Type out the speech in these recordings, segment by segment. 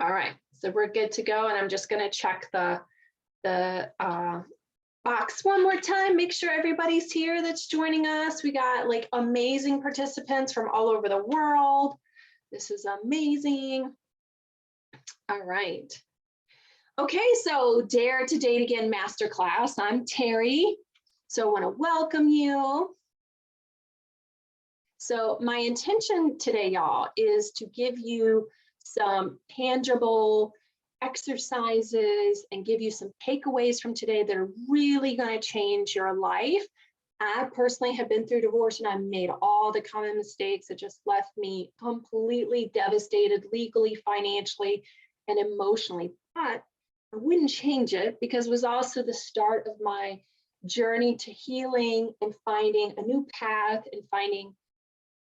All right, so we're good to go, and I'm just going to check the box one more time. Make sure everybody's here that's joining us. We got like amazing participants from all over the world. This is amazing. All right. Okay, so Dare to Date Again Masterclass. I'm Terry, so I want to welcome you. So my intention today, y'all, is to give you some tangible exercises and give you some takeaways from today that are really going to change your life. I personally have been through divorce and I've made all the common mistakes that just left me completely devastated legally, financially, and emotionally. But I wouldn't change it because it was also the start of my journey to healing and finding a new path and finding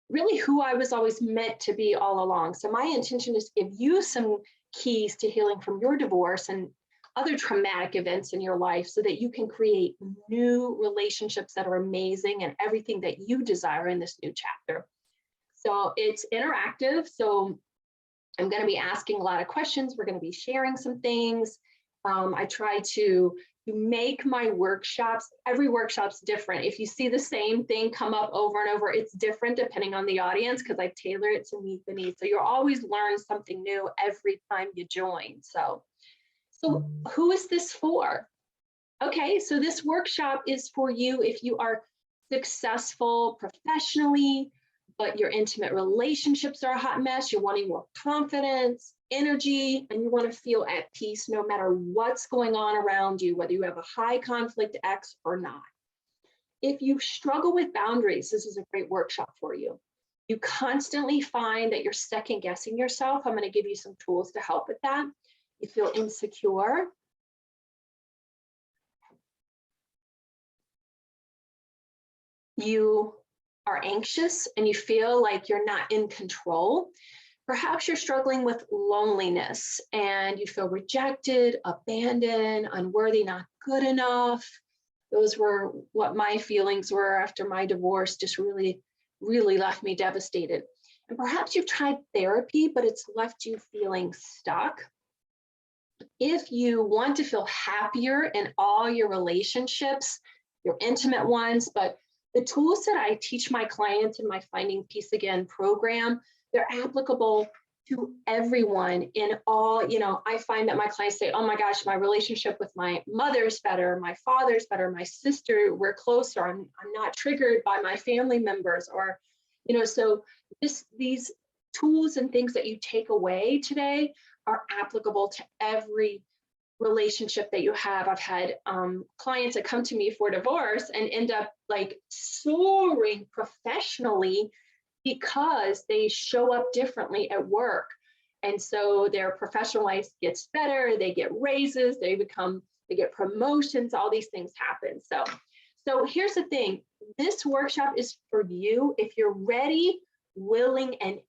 really who I was always meant to be all along. So my intention is to give you some keys to healing from your divorce and other traumatic events in your life so that you can create new relationships that are amazing and everything that you desire in this new chapter. So it's interactive. So I'm going to be asking a lot of questions. We're going to be sharing some things. I try to make my workshops, every workshop's different. If you see the same thing come up over and over, it's different depending on the audience because I tailor it to meet the needs. So you'll always learn something new every time you join. So who is this for? Okay, so this workshop is for you if you are successful professionally, but your intimate relationships are a hot mess, you're wanting more confidence, energy, and you want to feel at peace no matter what's going on around you, whether you have a high conflict ex or not. If you struggle with boundaries, this is a great workshop for you. You constantly find that you're second guessing yourself. I'm going to give you some tools to help with that. You feel insecure. You are anxious and you feel like you're not in control. Perhaps you're struggling with loneliness and you feel rejected, abandoned, unworthy, not good enough. Those were what my feelings were after my divorce, just really, really left me devastated. And perhaps you've tried therapy, but it's left you feeling stuck. If you want to feel happier in all your relationships, your intimate ones, but the tools that I teach my clients in my Finding Peace Again program, they're applicable to everyone in all, I find that my clients say, oh my gosh, my relationship with my mother's better, my father's better, my sister, we're closer, I'm not triggered by my family members, or, so these tools and things that you take away today are applicable to every relationship that you have. I've had clients that come to me for divorce and end up like soaring professionally because they show up differently at work. And so their professional life gets better, they get raises, they get promotions, all these things happen. So here's the thing, this workshop is for you if you're ready, willing, and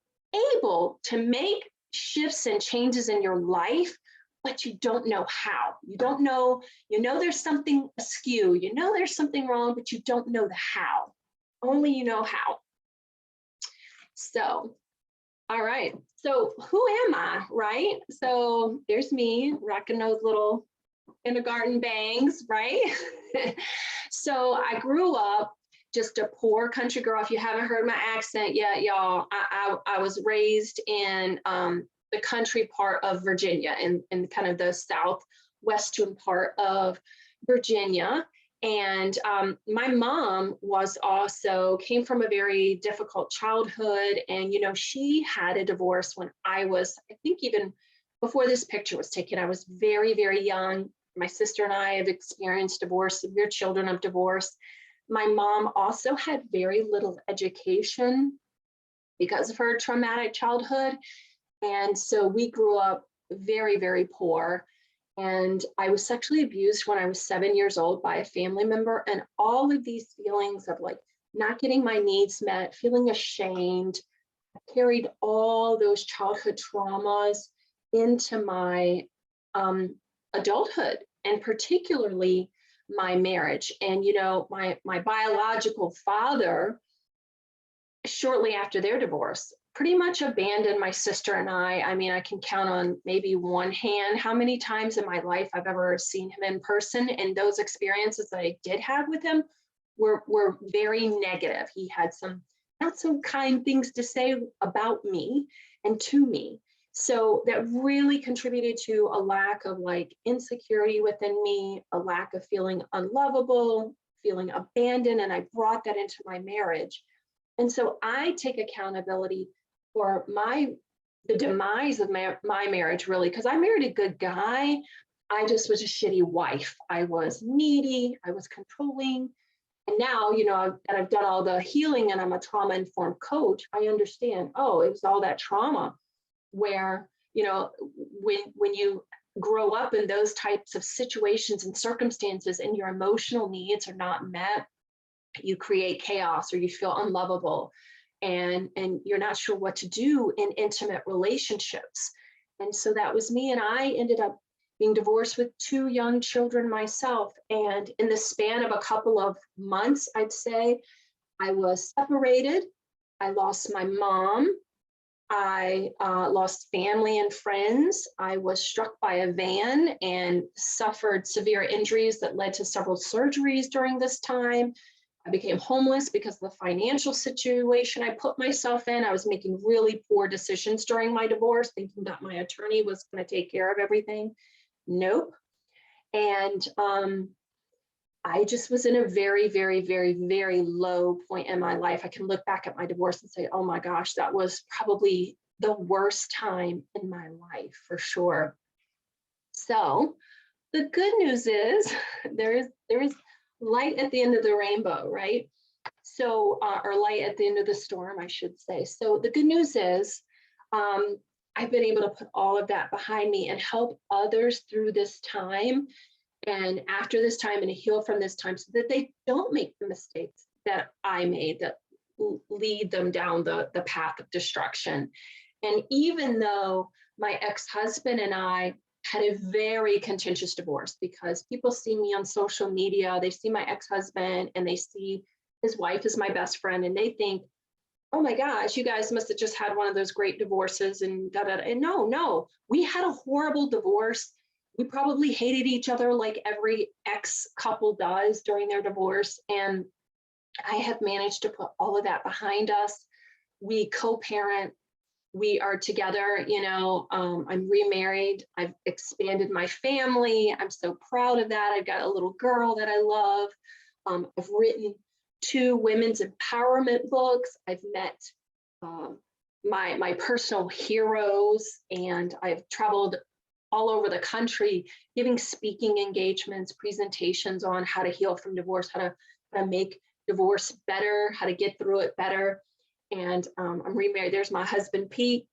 able to make shifts and changes in your life, but you don't know how. You don't know, there's something askew, there's something wrong, but you don't know the how. Only you know how. So, all right. So who am I, right? So there's me rocking those little kindergarten bangs, right? So I grew up just a poor country girl. If you haven't heard my accent yet, y'all, I was raised in the country part of Virginia, in kind of the southwestern part of Virginia. And my mom came from a very difficult childhood. And, she had a divorce when I think even before this picture was taken, I was very, very young. My sister and I have experienced divorce, severe children of divorce. My mom also had very little education because of her traumatic childhood. And so we grew up very, very poor. And I was sexually abused when I was 7 years old by a family member. And all of these feelings of like not getting my needs met, feeling ashamed, I carried all those childhood traumas into my adulthood, and particularly my marriage. And, my biological father, shortly after their divorce, pretty much abandoned my sister and I. I mean, I can count on maybe one hand how many times in my life I've ever seen him in person. And those experiences that I did have with him were very negative. He had some not so kind things to say about me and to me. So that really contributed to a lack of like insecurity within me, a lack of feeling unlovable, feeling abandoned. And I brought that into my marriage. And so I take accountability for the demise of my marriage, really, because I married a good guy. I just was a shitty wife. I was needy, I was controlling. And now, that I've done all the healing and I'm a trauma-informed coach, I understand, oh, it was all that trauma where, when you grow up in those types of situations and circumstances and your emotional needs are not met, you create chaos or you feel unlovable and you're not sure what to do in intimate relationships. And so that was me. And I ended up being divorced with 2 young children myself. And in the span of a couple of months, I'd say, I was separated. I lost my mom. I lost family and friends. I was struck by a van and suffered severe injuries that led to several surgeries during this time. I became homeless because of the financial situation I put myself in. I was making really poor decisions during my divorce, thinking that my attorney was going to take care of everything. Nope. And I just was in a very, very, very, very low point in my life. I can look back at my divorce and say, oh my gosh, that was probably the worst time in my life for sure. So the good news is there is light at the end of the rainbow, right? So, or light at the end of the storm, I should say. So the good news is I've been able to put all of that behind me and help others through this time and after this time and heal from this time so that they don't make the mistakes that I made that lead them down the path of destruction. And even though my ex-husband and I had a very contentious divorce because people see me on social media, they see my ex-husband and they see his wife is my best friend and they think, oh my gosh, you guys must have just had one of those great divorces and da da da. And no, we had a horrible divorce. We probably hated each other like every ex couple does during their divorce. And I have managed to put all of that behind us. We co-parent. We are together, I'm remarried. I've expanded my family. I'm so proud of that. I've got a little girl that I love. I've written 2 women's empowerment books. I've met my personal heroes, and I've traveled all over the country giving speaking engagements, presentations on how to heal from divorce, how to make divorce better, how to get through it better. And I'm remarried. There's my husband, Pete.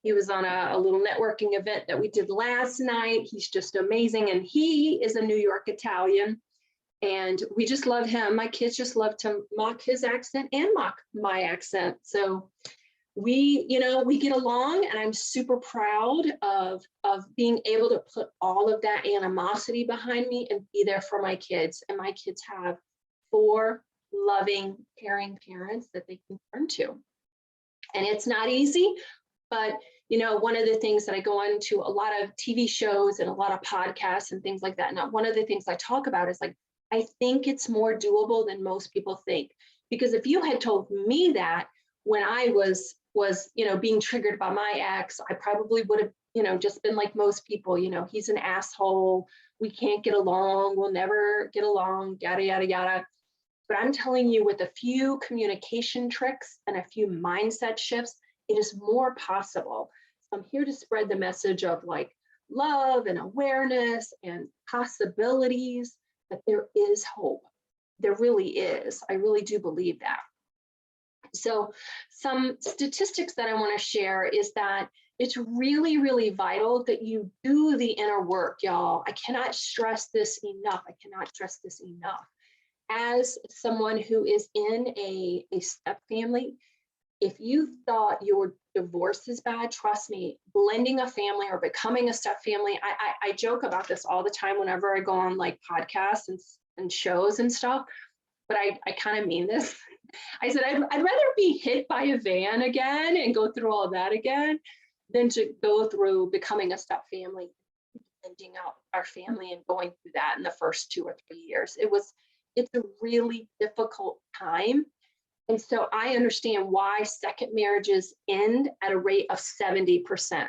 He was on a little networking event that we did last night. He's just amazing. And he is a New York Italian. And we just love him. My kids just love to mock his accent and mock my accent. So we get along, and I'm super proud of being able to put all of that animosity behind me and be there for my kids. And my kids have 4 loving, caring parents that they can turn to. And it's not easy, but one of the things that I go on to a lot of TV shows and a lot of podcasts and things like that. And one of the things I talk about is like, I think it's more doable than most people think. Because if you had told me that when I was being triggered by my ex, I probably would have, just been like most people, he's an asshole. We can't get along. We'll never get along, yada, yada, yada. But I'm telling you, with a few communication tricks and a few mindset shifts, it is more possible. So I'm here to spread the message of like love and awareness and possibilities, that there is hope. There really is. I really do believe that. So some statistics that I want to share is that it's really, really vital that you do the inner work, y'all. I cannot stress this enough. I cannot stress this enough. As someone who is in a step family, if you thought your divorce is bad, trust me, blending a family or becoming a step family, I joke about this all the time whenever I go on like podcasts and shows and stuff, but I kind of mean this. I said, I'd rather be hit by a van again and go through all that again than to go through becoming a step family, ending out our family and going through that in the first 2 or 3 years. It's a really difficult time. And so I understand why second marriages end at a rate of 70%. I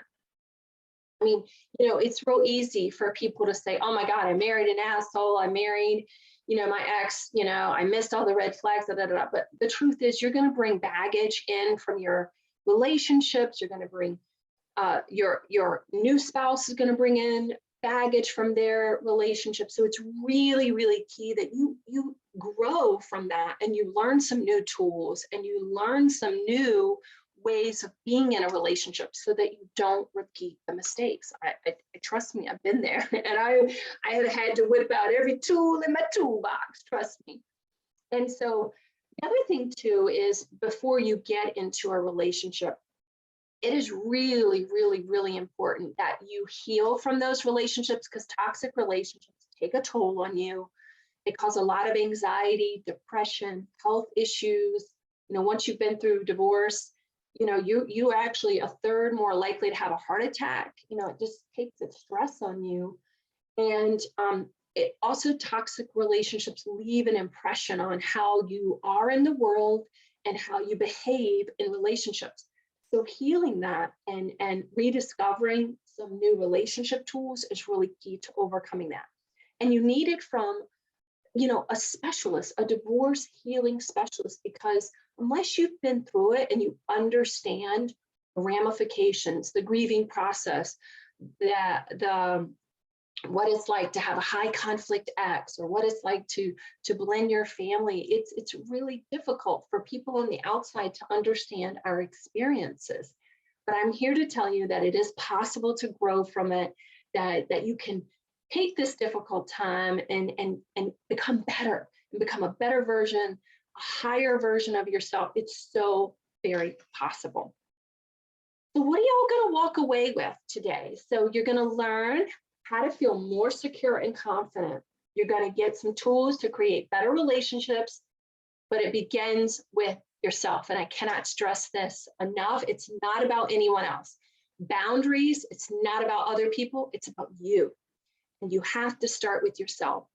mean, it's real easy for people to say, oh my God, I married an asshole. I married, my ex, I missed all the red flags, da, da, da, da. But the truth is you're going to bring baggage in from your relationships. You're going to bring your new spouse is going to bring in baggage from their relationship. So it's really, really key that you grow from that and you learn some new tools and you learn some new ways of being in a relationship so that you don't repeat the mistakes. I trust me, I've been there, and I have had to whip out every tool in my toolbox, trust me. And so the other thing too is before you get into a relationship, it is really, really, really important that you heal from those relationships, because toxic relationships take a toll on you. They cause a lot of anxiety, depression, health issues. Once you've been through divorce, you're actually a third more likely to have a heart attack. It just takes its stress on you. And it also, toxic relationships leave an impression on how you are in the world and how you behave in relationships. So healing that and rediscovering some new relationship tools is really key to overcoming that. And you need it from, a specialist, a divorce healing specialist, because unless you've been through it and you understand the ramifications, the grieving process, what it's like to have a high conflict ex, or what it's like to blend your family, it's really difficult for people on the outside to understand our experiences. But I'm here to tell you that it is possible to grow from it, that you can take this difficult time and become better, and become a better version, a higher version of yourself. It's so very possible. So what are y'all going to walk away with today? So you're going to learn how to feel more secure and confident. You're going to get some tools to create better relationships, but it begins with yourself. And I cannot stress this enough. It's not about anyone else. Boundaries, it's not about other people. It's about you. And you have to start with yourself.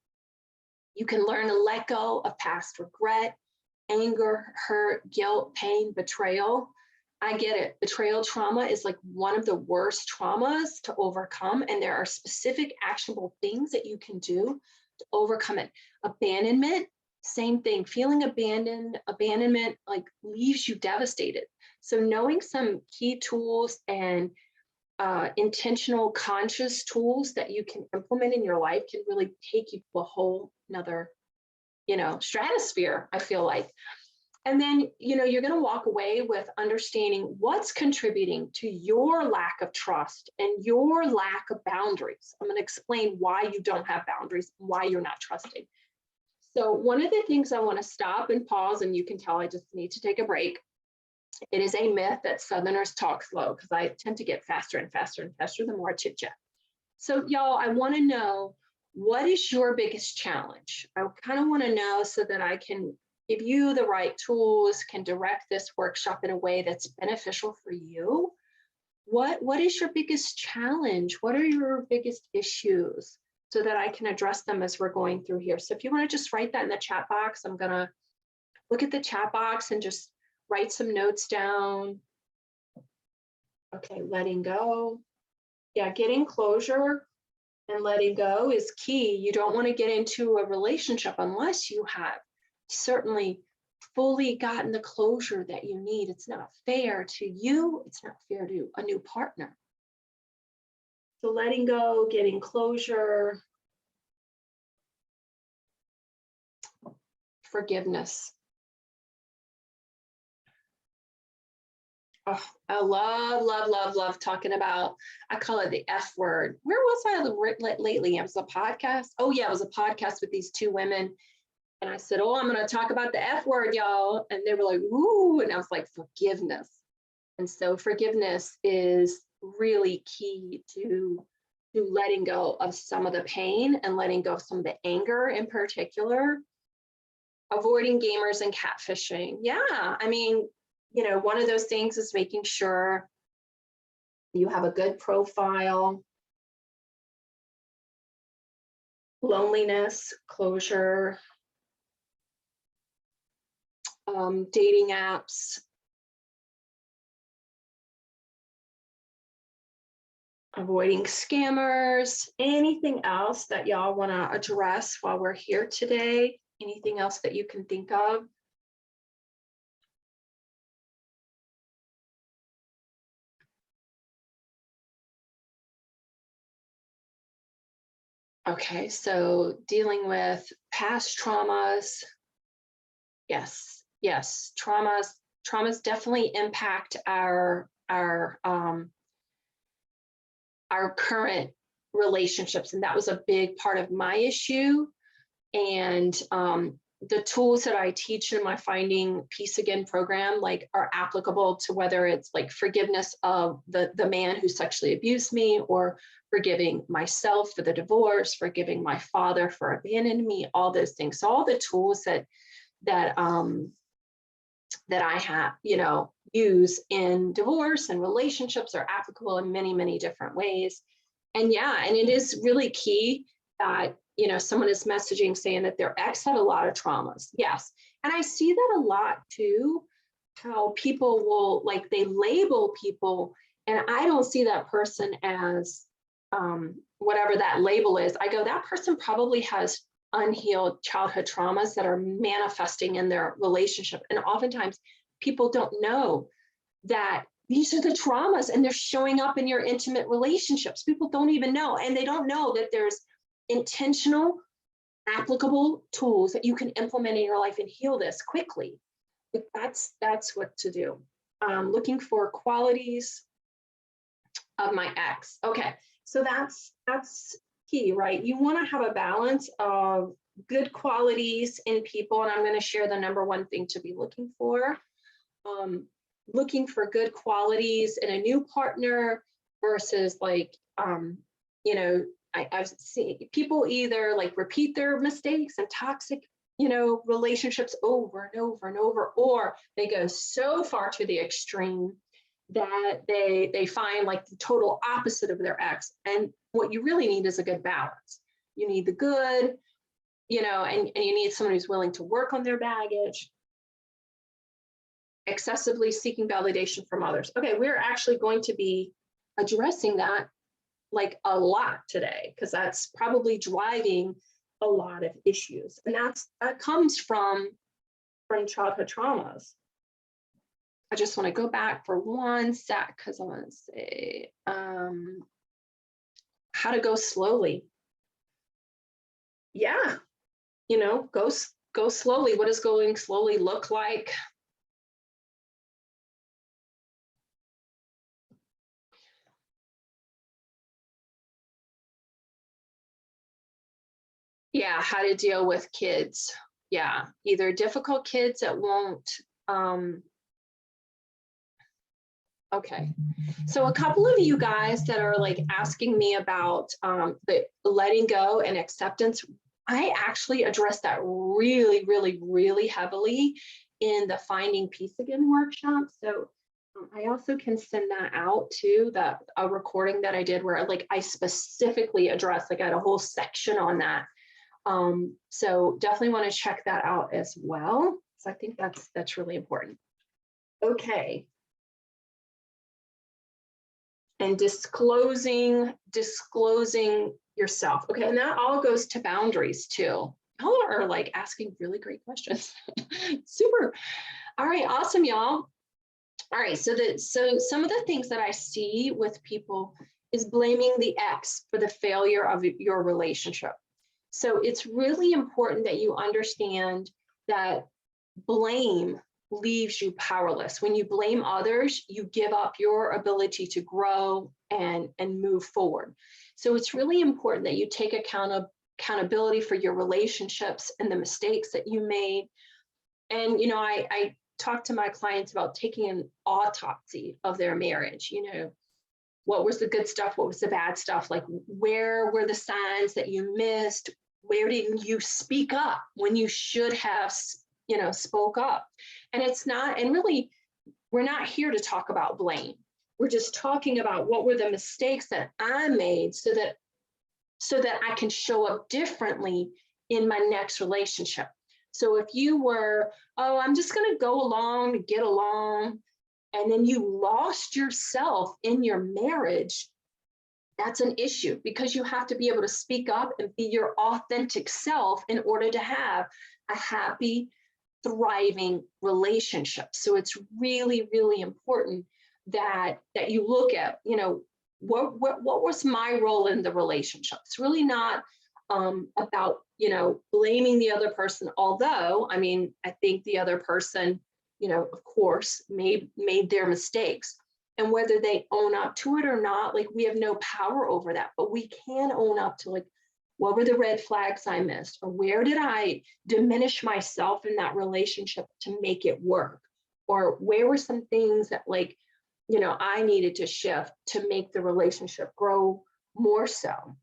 You can learn to let go of past regret, anger, hurt, guilt, pain, betrayal. I get it. Betrayal trauma is like one of the worst traumas to overcome. And there are specific actionable things that you can do to overcome it. Abandonment, same thing. Feeling abandonment like leaves you devastated. So knowing some key tools and intentional, conscious tools that you can implement in your life can really take you to a whole nother, stratosphere, I feel like. And then, you're going to walk away with understanding what's contributing to your lack of trust and your lack of boundaries. I'm going to explain why you don't have boundaries, why you're not trusting. So one of the things I want to stop and pause, and you can tell I just need to take a break. It is a myth that Southerners talk slow, because I tend to get faster and faster and faster the more I chit chat. So y'all, I want to know, what is your biggest challenge? I kind of want to know so that I can give you the right tools, can direct this workshop in a way that's beneficial for you. What is your biggest challenge? What are your biggest issues, so that I can address them as we're going through here? So if you want to just write that in the chat box, I'm going to look at the chat box and just write some notes down. Okay, letting go. Yeah, getting closure and letting go is key. You don't want to get into a relationship unless you have certainly fully gotten the closure that you need. It's not fair to you. It's not fair to a new partner. So letting go, getting closure, forgiveness. Oh, I love talking about, I call it the F word. Where was I lately? It was a podcast. Oh yeah, it was a podcast with these two women. And I said, I'm going to talk about the F word, y'all. And they were like, ooh. And I was like, forgiveness. And so forgiveness is really key to letting go of some of the pain and letting go of some of the anger in particular. avoiding gamers and catfishing. Yeah, I mean, one of those things is making sure you have a good profile. Loneliness, closure, dating apps, avoiding scammers. Anything else that y'all want to address while we're here today? Anything else that you can think of? Okay, so dealing with past traumas. Yes, traumas definitely impact our current relationships, and that was a big part of my issue. And the tools that I teach in my Finding Peace Again program are applicable to whether it's forgiveness of the man who sexually abused me, or forgiving myself for the divorce, forgiving my father for abandoning me, all those things. So all the tools that I have, use in divorce and relationships are applicable in many, many different ways. And it is really key that, someone is messaging saying that their ex had a lot of traumas. Yes. And I see that a lot too, how people will they label people, and I don't see that person as whatever that label is. I go, that person probably has unhealed childhood traumas that are manifesting in their relationship. And oftentimes people don't know that these are the traumas and they're showing up in your intimate relationships. People don't even know. And they don't know that there's intentional, applicable tools that you can implement in your life and heal this quickly. That's what to do. Looking for qualities of my ex. Okay, so that's key, right? You want to have a balance of good qualities in people, and I'm going to share the number one thing to be looking for. Looking for good qualities in a new partner versus I've seen people either repeat their mistakes and toxic, relationships over and over and over, or they go so far to the extreme that they find the total opposite of their ex. And what you really need is a good balance. You need the good, and you need someone who's willing to work on their baggage. Excessively seeking validation from others. Okay, we're actually going to be addressing that a lot today, because that's probably driving a lot of issues. And that comes from childhood traumas. I just want to go back for one sec, because I want to say how to go slowly. Yeah, go slowly. What does going slowly look like? Yeah, how to deal with kids. Yeah, either difficult kids that won't. Okay, so a couple of you guys that are asking me about the letting go and acceptance, I actually address that really, really, really heavily in the Finding Peace Again workshop. So I also can send that out too, a recording that I did where I specifically addressed, I got a whole section on that. So definitely want to check that out as well. So I think that's really important. Okay. And disclosing yourself. Okay, and that all goes to boundaries too. Y'all are asking really great questions. Super. All right, awesome, y'all. All right, so some of the things that I see with people is blaming the ex for the failure of your relationship. So it's really important that you understand that blame leaves you powerless. When you blame others, you give up your ability to grow and move forward. So it's really important that you take accountability for your relationships and the mistakes that you made. And, I talk to my clients about taking an autopsy of their marriage. What was the good stuff? What was the bad stuff? Where were the signs that you missed? where didn't you speak up when you should have, spoke up? And it's not, and really, we're not here to talk about blame. We're just talking about what were the mistakes that I made so that I can show up differently in my next relationship. So if you were, oh, I'm just going to go along to get along, and then you lost yourself in your marriage, that's an issue, because you have to be able to speak up and be your authentic self in order to have a happy, thriving relationship. So it's really, really important that you look at, what was my role in the relationship. It's really not about, blaming the other person, although, I mean, I think the other person, of course, made their mistakes. And whether they own up to it or not, like, we have no power over that, but we can own up to, like, what were the red flags I missed, or where did I diminish myself in that relationship to make it work? Or where were some things that, like, I needed to shift to make the relationship grow more so.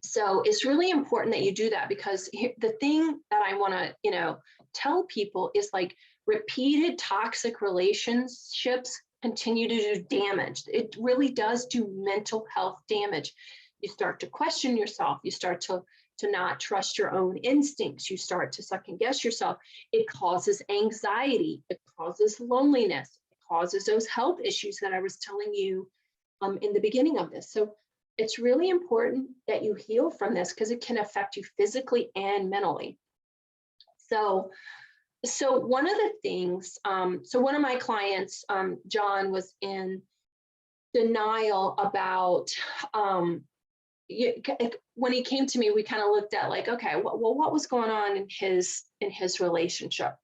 So it's really important that you do that, because the thing that I want to, tell people is, like, repeated toxic relationships continue to do damage. It really does do mental health damage. You start to question yourself. You start to not trust your own instincts. You start to second guess yourself. It causes anxiety. It causes loneliness. It causes those health issues that I was telling you in the beginning of this. So it's really important that you heal from this, because it can affect you physically and mentally. So one of the things, so one of my clients, John, was in denial about, when he came to me, we kind of looked at, like, okay, well, what was going on in his relationship?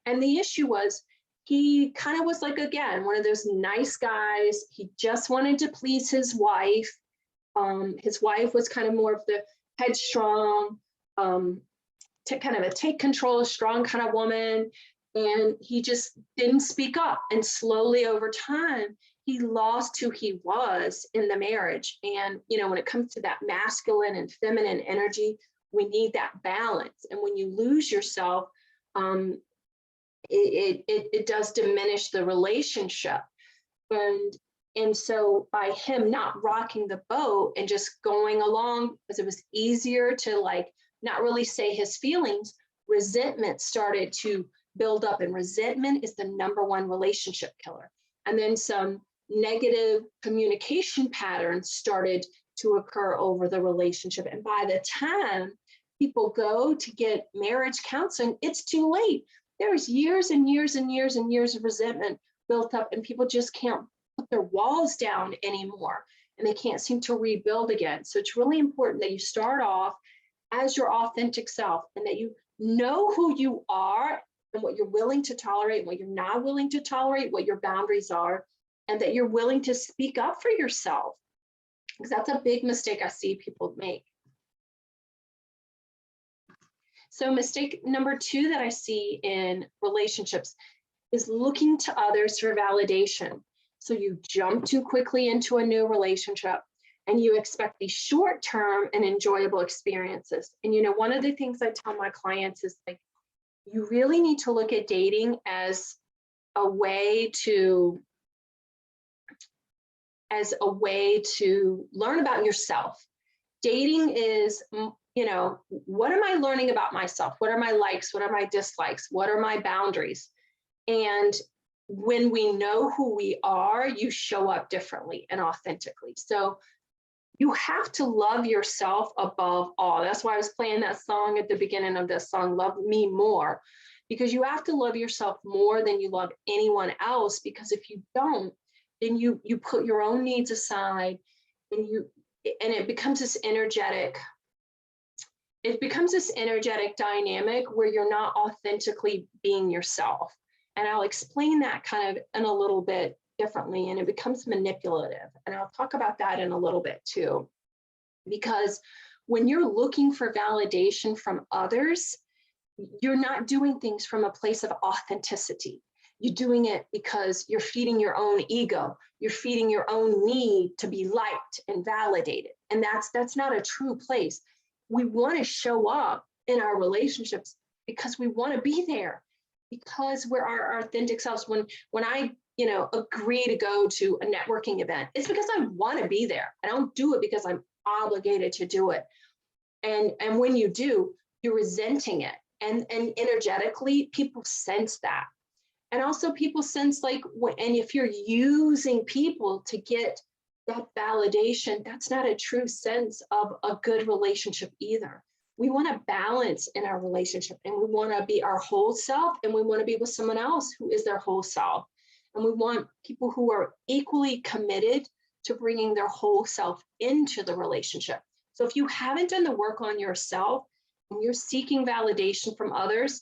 And the issue was, he kind of was, like, again, one of those nice guys. He just wanted to please his wife. His wife was kind of more of the headstrong, to kind of a take control, strong kind of woman. And he just didn't speak up. And slowly over time, he lost who he was in the marriage. And, when it comes to that masculine and feminine energy, we need that balance. And when you lose yourself, it does diminish the relationship. And so by him not rocking the boat and just going along, because it was easier to, like, not really say his feelings, resentment started to build up. And resentment is the #1 relationship killer. And then some negative communication patterns started to occur over the relationship. And by the time people go to get marriage counseling, it's too late. There's years and years and years and years of resentment built up, and people just can't put their walls down anymore, and they can't seem to rebuild again. So it's really important that you start off as your authentic self, and that you know who you are and what you're willing to tolerate, what you're not willing to tolerate, what your boundaries are, and that you're willing to speak up for yourself, because that's a big mistake I see people make. So mistake #2 that I see in relationships is looking to others for validation. So you jump too quickly into a new relationship, and you expect these short-term and enjoyable experiences. And, one of the things I tell my clients is, like, you really need to look at dating as a way to learn about yourself. Dating is, what am I learning about myself? What are my likes? What are my dislikes? What are my boundaries? And when we know who we are, you show up differently and authentically. So you have to love yourself above all. That's why I was playing that song at the beginning of this song, Love Me More, because you have to love yourself more than you love anyone else. Because if you don't, then you put your own needs aside, and it becomes this energetic dynamic where you're not authentically being yourself. And I'll explain that kind of in a little bit differently, and it becomes manipulative. And I'll talk about that in a little bit too, because when you're looking for validation from others, you're not doing things from a place of authenticity. You're doing it because you're feeding your own ego. You're feeding your own need to be liked and validated. And that's not a true place. we want to show up in our relationships because we want to be there, because we're our authentic selves. When I, agree to go to a networking event, it's because I want to be there. I don't do it because I'm obligated to do it. And when you do, you're resenting it. And energetically, people sense that. And also people sense and if you're using people to get that validation, that's not a true sense of a good relationship either. We want to balance in our relationship, and we want to be our whole self, and we want to be with someone else who is their whole self. And we want people who are equally committed to bringing their whole self into the relationship. So if you haven't done the work on yourself and you're seeking validation from others,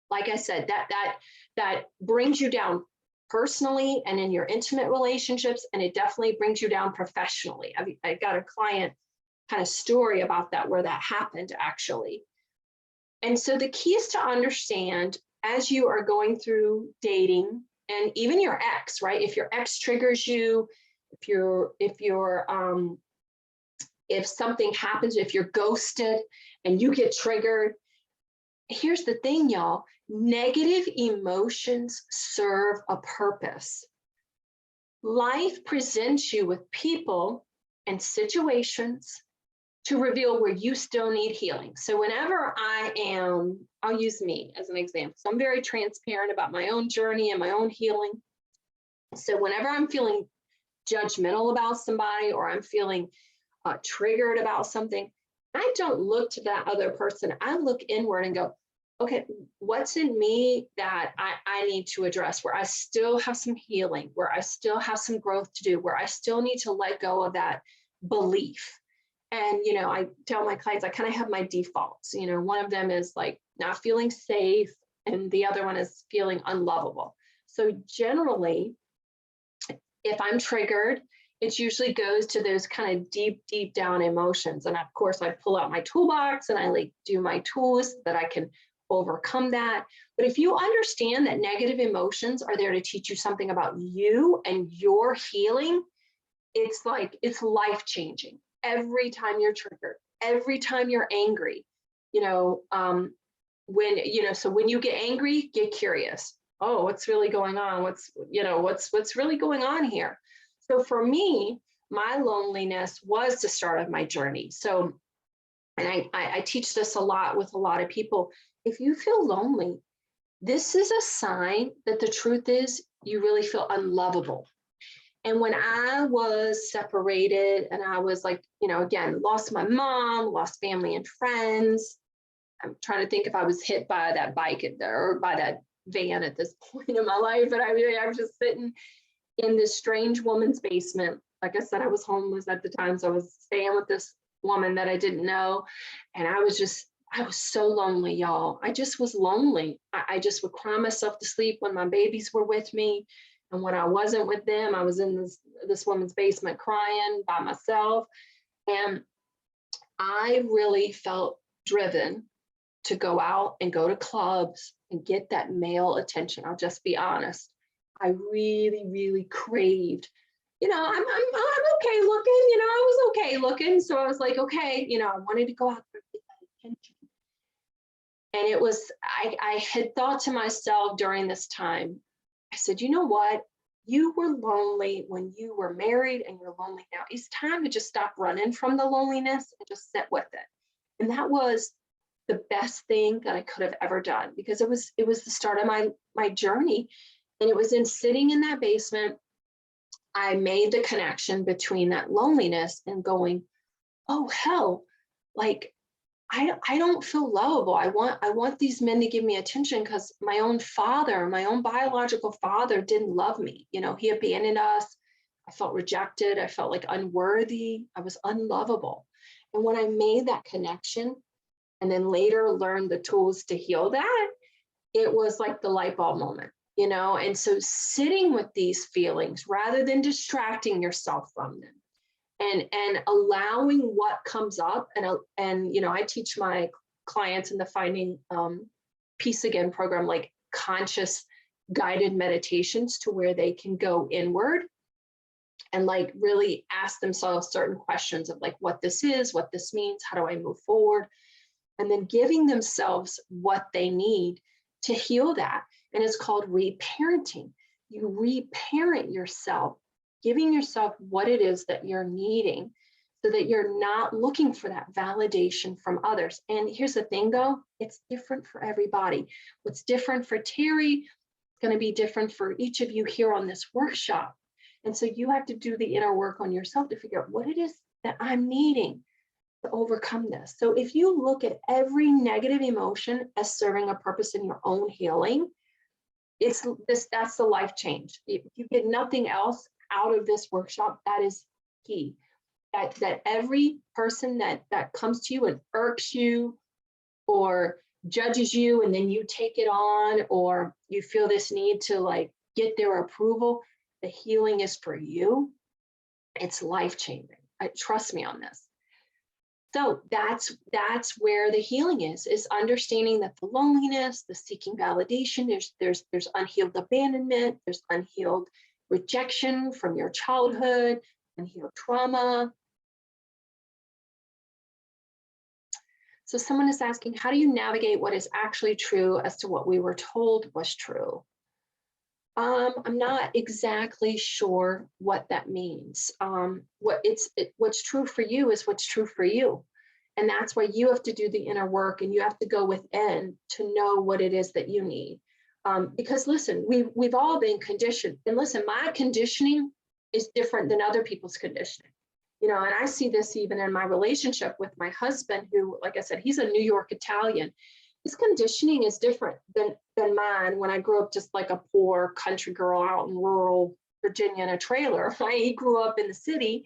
like I said, that brings you down personally and in your intimate relationships, and it definitely brings you down professionally. I got a client kind of story about that, where that happened actually. And so the key is to understand, as you are going through dating, and even your ex, right? If your ex triggers you, if something happens, if you're ghosted and you get triggered, here's the thing, y'all. Negative emotions serve a purpose. Life presents you with people and situations to reveal where you still need healing. So whenever I'll use me as an example. So I'm very transparent about my own journey and my own healing. So whenever I'm feeling judgmental about somebody, or I'm feeling triggered about something, I don't look to that other person. I look inward and go, okay, what's in me that I need to address, where I still have some healing, where I still have some growth to do, where I still need to let go of that belief. And, I tell my clients, I kind of have my defaults. One of them is like not feeling safe, and the other one is feeling unlovable. So generally, if I'm triggered, it usually goes to those kind of deep down emotions. And of course, I pull out my toolbox and I do my tools that I can overcome that. But if you understand that negative emotions are there to teach you something about you and your healing, it's life-changing. Every time you're triggered, every time you're angry, so when you get angry, get curious. Oh, what's really going on? What's really going on here? So for me, my loneliness was the start of my journey. So, and I teach this a lot with a lot of people. If you feel lonely, this is a sign that the truth is you really feel unlovable. And when I was separated and I was again, lost my mom, lost family and friends, I'm trying to think if I was hit by that bike or by that van at this point in my life, but I was just sitting in this strange woman's basement. Like I said, I was homeless at the time, so I was staying with this woman that I didn't know. And I was so lonely, y'all. I just was lonely. I just would cry myself to sleep when my babies were with me. And when I wasn't with them, I was in this woman's basement crying by myself. And I really felt driven to go out and go to clubs and get that male attention. I'll just be honest. I really, really craved, I'm okay looking, I was okay looking. So I was like, okay, I wanted to go out there and get that attention. And it was, I had thought to myself during this time, I said, you know what? You were lonely when you were married, and you're lonely now. It's time to just stop running from the loneliness and just sit with it. And that was the best thing that I could have ever done, because it was the start of my journey. And it was in sitting in that basement, I made the connection between that loneliness and going, oh hell, I don't feel lovable. I want these men to give me attention, because my own biological father didn't love me. He abandoned us. I felt rejected. I felt like unworthy. I was unlovable. And when I made that connection, and then later learned the tools to heal that, it was like the light bulb moment, And so sitting with these feelings rather than distracting yourself from them, and allowing what comes up, and I teach my clients in the Finding Peace Again program, conscious guided meditations to where they can go inward and like really ask themselves certain questions of like what this is, what this means, how do I move forward? And then giving themselves what they need to heal that. And it's called reparenting. You reparent yourself, giving yourself what it is that you're needing so that you're not looking for that validation from others. And here's the thing though, it's different for everybody. What's different for Terry is going to be different for each of you here on this workshop. And so you have to do the inner work on yourself to figure out what it is that I'm needing to overcome this. So if you look at every negative emotion as serving a purpose in your own healing, that's the life change. If you get nothing else out of this workshop, that is key. That every person that comes to you and irks you or judges you, and then you take it on, or you feel this need to like get their approval, the healing is for you. It's life changing. Trust me on this. So that's where the healing is understanding that the loneliness, the seeking validation, there's unhealed abandonment, there's unhealed rejection from your childhood, unhealed trauma. So someone is asking, how do you navigate what is actually true as to what we were told was true? I'm not exactly sure what that means. What's true for you is what's true for you. And that's why you have to do the inner work, and you have to go within to know what it is that you need. Because listen, we've all been conditioned. And listen, my conditioning is different than other people's conditioning. You know, and I see this even in my relationship with my husband, who, like I said, he's a New York Italian. His conditioning is different than mine when I grew up just like a poor country girl out in rural Virginia in a trailer. He grew up in the city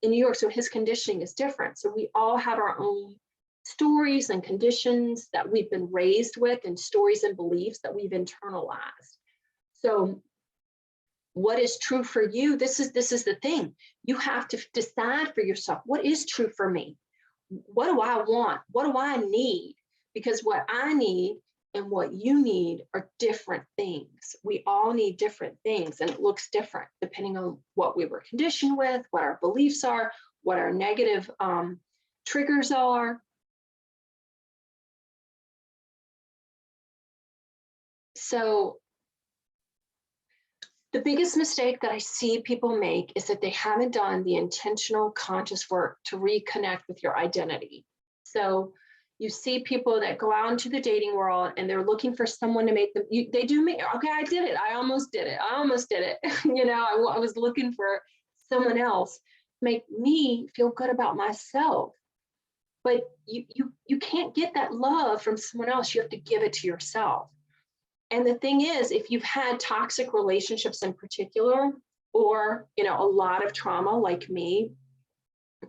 in New York, so his conditioning is different. So we all have our own stories and conditions that we've been raised with, and stories and beliefs that we've internalized. So what is true for you? This is the thing. You have to decide for yourself, what is true for me? What do I want? What do I need? Because what I need and what you need are different things. We all need different things, and it looks different depending on what we were conditioned with, what our beliefs are, what our negative triggers are. So the biggest mistake that I see people make is that they haven't done the intentional conscious work to reconnect with your identity. So you see people that go out into the dating world and they're looking for someone to make them, they do me, okay, I did it. I almost did it. You know, I was looking for someone else to make me feel good about myself. But you can't get that love from someone else. You have to give it to yourself. And the thing is, if you've had toxic relationships in particular, or, you know, a lot of trauma like me,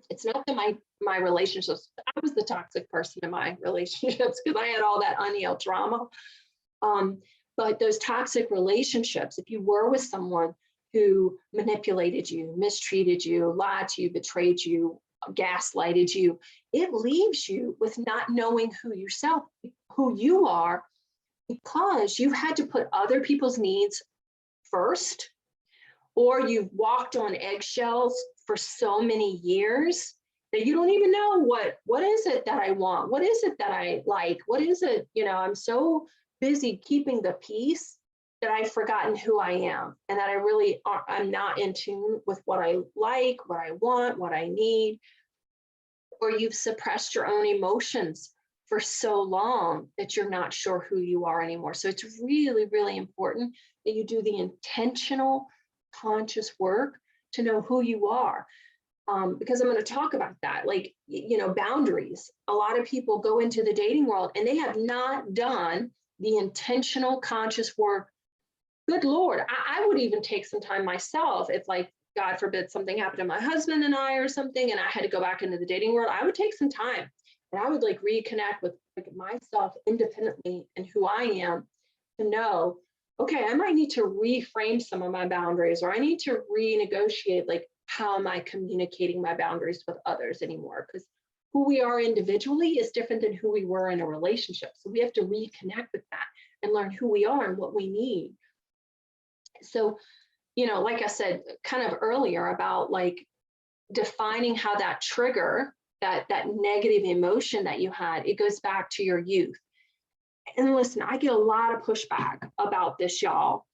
it's not that my relationships, I was the toxic person in my relationships because I had all that unhealed trauma. But those toxic relationships, if you were with someone who manipulated you, mistreated you, lied to you, betrayed you, gaslighted you, it leaves you with not knowing who you are, because you had to put other people's needs first, or you've walked on eggshells for so many years that you don't even know what is it that I want? What is it that I like? What is it? You know, I'm so busy keeping the peace that I've forgotten who I am, and that I'm not in tune with what I like, what I want, what I need. Or you've suppressed your own emotions for so long that you're not sure who you are anymore. So it's really, really important that you do the intentional, conscious work to know who you are. Because I'm going to talk about that, like, you know, boundaries. A lot of people go into the dating world and they have not done the intentional, conscious work. Good Lord, I would even take some time myself if, like, God forbid, something happened to my husband and I or something, and I had to go back into the dating world. I would take some time. And I would like reconnect with like myself independently and who I am, to know, okay, I might need to reframe some of my boundaries, or I need to renegotiate, like, how am I communicating my boundaries with others anymore? Because who we are individually is different than who we were in a relationship. So we have to reconnect with that and learn who we are and what we need. So, like I said kind of earlier about like defining how that trigger, that negative emotion that you had, it goes back to your youth. And listen, I get a lot of pushback about this, y'all.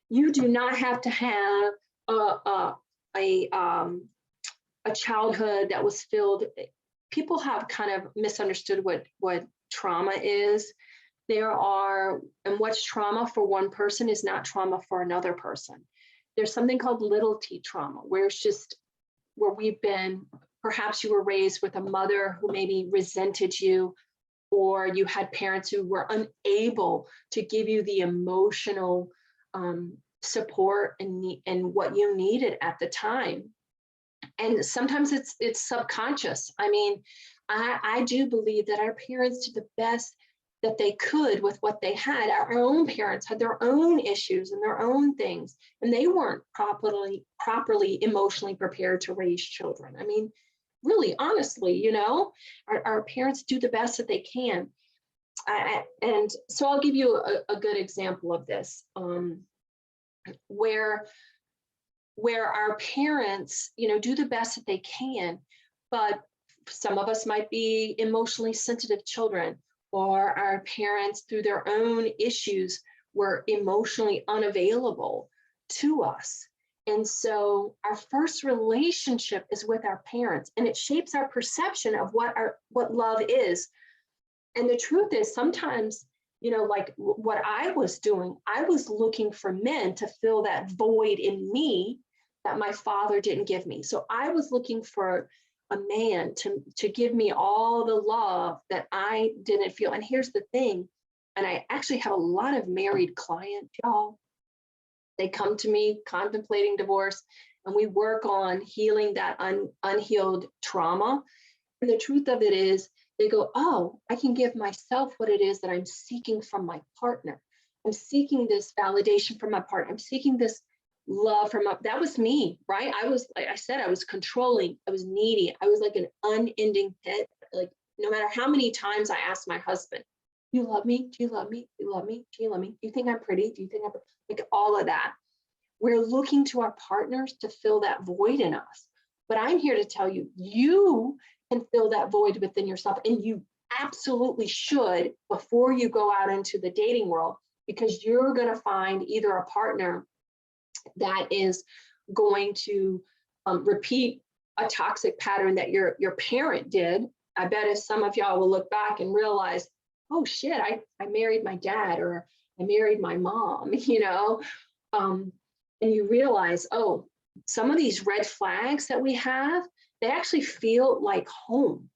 You do not have to have a childhood that was filled. People have kind of misunderstood what trauma is. And what's trauma for one person is not trauma for another person. There's something called little t trauma, where it's just where perhaps you were raised with a mother who maybe resented you, or you had parents who were unable to give you the emotional support and what you needed at the time. And sometimes it's subconscious. I mean, I do believe that our parents did the best that they could with what they had. Our own parents had their own issues and their own things, and they weren't properly emotionally prepared to raise children. I mean, really, honestly, our parents do the best that they can. And so I'll give you a good example of this, where our parents, do the best that they can, but some of us might be emotionally sensitive children, or our parents, through their own issues, were emotionally unavailable to us. And so our first relationship is with our parents, and it shapes our perception of what love is. And the truth is, sometimes, like what I was doing, I was looking for men to fill that void in me that my father didn't give me. So I was looking for a man to give me all the love that I didn't feel. And here's the thing, and I actually have a lot of married clients, y'all. They come to me contemplating divorce, and we work on healing that unhealed trauma. And the truth of it is, they go, oh, I can give myself what it is that I'm seeking from my partner. I'm seeking this validation from my partner. I'm seeking this love from that was me, right? I was, like I said, I was controlling, I was needy, I was like an unending pit. Like, no matter how many times I asked my husband, do you love me? Do you love me? Do you love me? Do you love me? Do you think I'm pretty? Do you think I'm like all of that? We're looking to our partners to fill that void in us. But I'm here to tell you, you can fill that void within yourself, and you absolutely should before you go out into the dating world, because you're going to find either a partner that is going to repeat a toxic pattern that your parent did. I bet if some of y'all will look back and realize, oh shit, I married my dad, or I married my mom, and you realize, oh, some of these red flags that we have, they actually feel like home.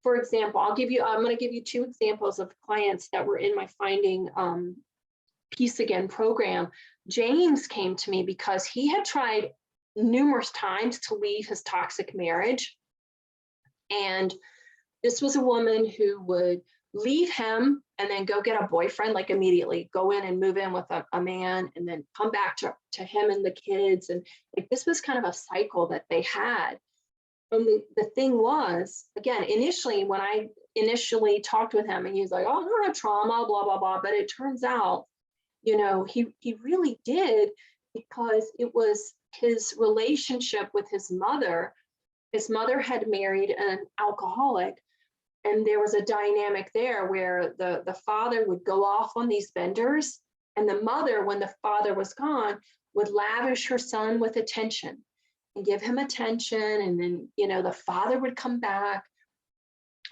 For example, I'm going to give you two examples of clients that were in my Finding Peace Again program. James came to me because he had tried numerous times to leave his toxic marriage. And this was a woman who would leave him and then go get a boyfriend, like immediately go in and move in with a man, and then come back to him and the kids. And like, this was kind of a cycle that they had. And the thing was, again, initially, when I initially talked with him, and he was like, oh, I don't have trauma, blah, blah, blah. But it turns out, he really did, because it was his relationship with his mother. His mother had married an alcoholic, and there was a dynamic there where the father would go off on these benders, and the mother, when the father was gone, would lavish her son with attention and give him attention. And then, the father would come back,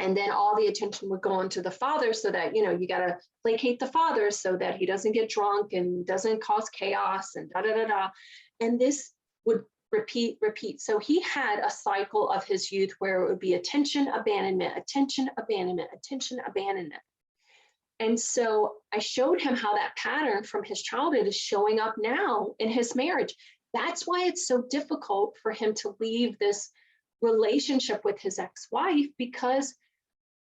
and then all the attention would go on to the father, so that, you got to placate the father so that he doesn't get drunk and doesn't cause chaos and da da da da. And this would repeat. So he had a cycle of his youth where it would be attention, abandonment, attention, abandonment, attention, abandonment. And so I showed him how that pattern from his childhood is showing up now in his marriage. That's why it's so difficult for him to leave this relationship with his ex-wife, because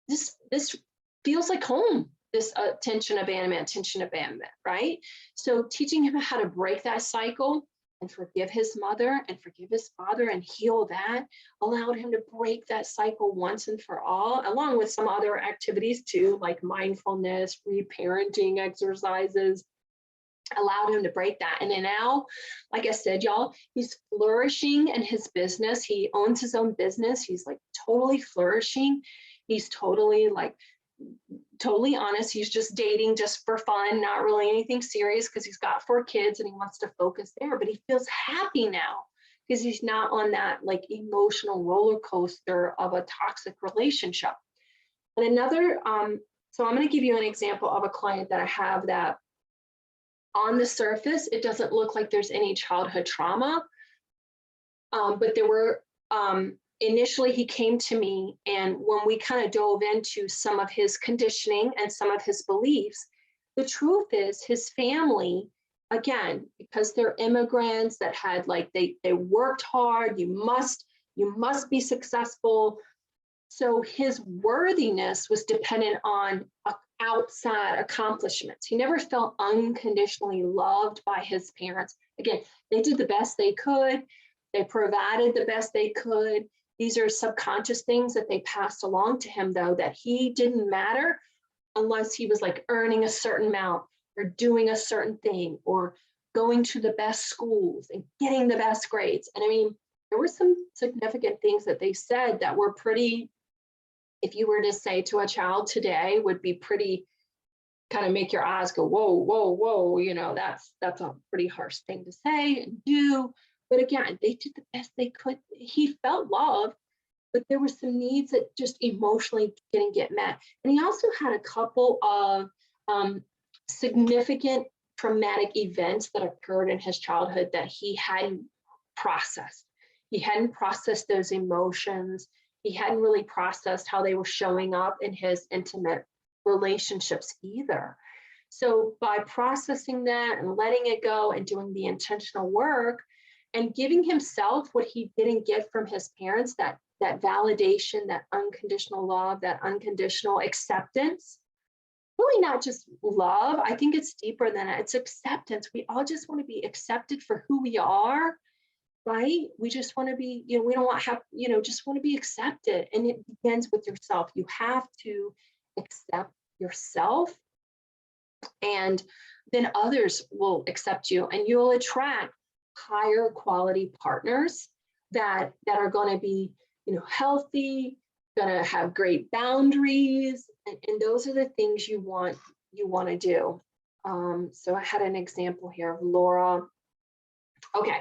this feels like home, this attention, abandonment, right? So teaching him how to break that cycle and forgive his mother and forgive his father and heal that allowed him to break that cycle once and for all, along with some other activities too, like mindfulness, reparenting exercises, allowed him to break that. And then now, like I said, y'all, he's flourishing in his business. He owns his own business. He's like totally flourishing. He's totally honest. He's just dating just for fun, not really anything serious, because he's got 4 kids and he wants to focus there, but he feels happy now because he's not on that like emotional roller coaster of a toxic relationship. And another, so I'm going to give you an example of a client that I have that on the surface, it doesn't look like there's any childhood trauma, but there were, initially he came to me, and when we kind of dove into some of his conditioning and some of his beliefs, the truth is his family, again, because they're immigrants that had like, they worked hard, you must be successful. So his worthiness was dependent on outside accomplishments. He never felt unconditionally loved by his parents. Again, they did the best they could. They provided the best they could. These are subconscious things that they passed along to him, though, that he didn't matter unless he was like earning a certain amount or doing a certain thing or going to the best schools and getting the best grades. And I mean, there were some significant things that they said that were pretty, if you were to say to a child today, would be pretty, kind of make your eyes go, whoa, whoa, whoa, you know, that's a pretty harsh thing to say and do. But again, they did the best they could. He felt loved, but there were some needs that just emotionally didn't get met. And he also had a couple of significant traumatic events that occurred in his childhood that he hadn't processed. He hadn't processed those emotions. He hadn't really processed how they were showing up in his intimate relationships either. So by processing that and letting it go and doing the intentional work and giving himself what he didn't get from his parents, that validation, that unconditional love, that unconditional acceptance, really not just love. I think it's deeper than that. It's acceptance. We all just want to be accepted for who we are, right? We just want to be, you know, we don't want to have, you know, just want to be accepted. And it begins with yourself. You have to accept yourself, and then others will accept you, and you'll attract higher quality partners that are going to be, you know, healthy, going to have great boundaries, and those are the things you want to do. So I had an example here of Laura. Okay,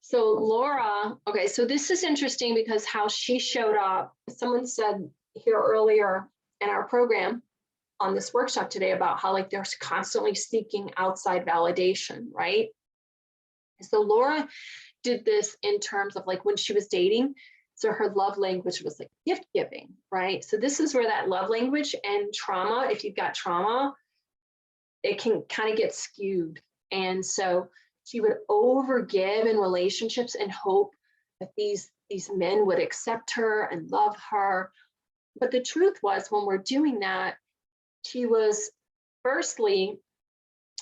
so Laura, okay, so this is interesting because how she showed up, someone said here earlier in our program on this workshop today about how like they're constantly seeking outside validation, right? So Laura did this in terms of like when she was dating. So her love language was like gift giving, right? So this is where that love language and trauma, if you've got trauma, it can kind of get skewed. And so she would overgive in relationships and hope that these men would accept her and love her. But the truth was, when we're doing that, she was firstly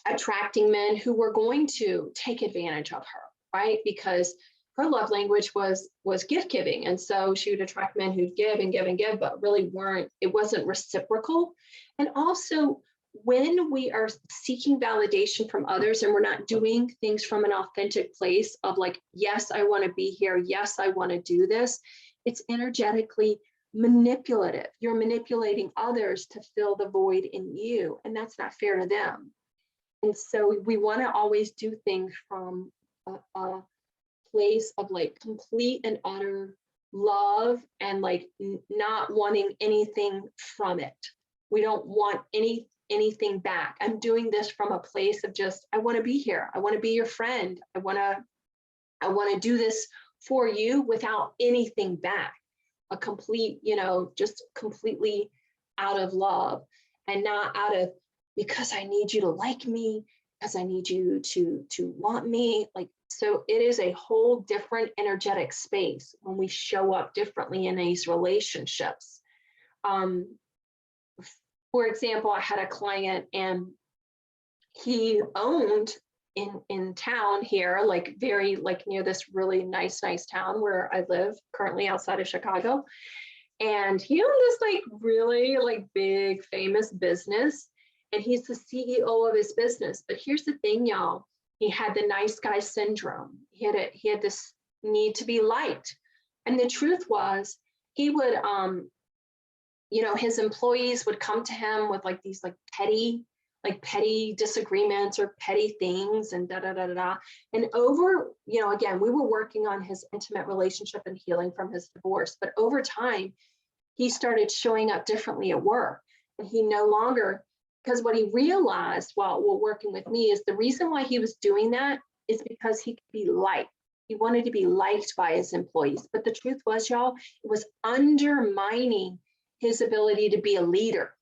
attracting men who were going to take advantage of her, right? Because her love language was gift giving. And so she would attract men who'd give and give and give, but really it wasn't reciprocal. And also, when we are seeking validation from others and we're not doing things from an authentic place of like, yes, I want to be here. Yes, I want to do this. It's energetically manipulative. You're manipulating others to fill the void in you, and that's not fair to them. And so we want to always do things from a place of like complete and utter love and like not wanting anything from it. We don't want anything back. I'm doing this from a place of just, I want to be here. I want to be your friend. I want to do this for you without anything back. A complete, you know, just completely out of love, and not out of, because I need you to like me, because I need you to want me. Like, so it is a whole different energetic space when we show up differently in these relationships. For example, I had a client and he owned in town here, like very like near this really nice town where I live currently outside of Chicago. And he owned this like really like big famous business. and he's the CEO of his business. But here's the thing, y'all. He had the nice guy syndrome. He had this need to be liked. And the truth was, he would, his employees would come to him with like these petty disagreements or petty things and da da da da da. And over, again, we were working on his intimate relationship and healing from his divorce. But over time, he started showing up differently at work. And he no longer, because what he realized while working with me is the reason why he was doing that is because he could be liked. He wanted to be liked by his employees. But the truth was, y'all, it was undermining his ability to be a leader.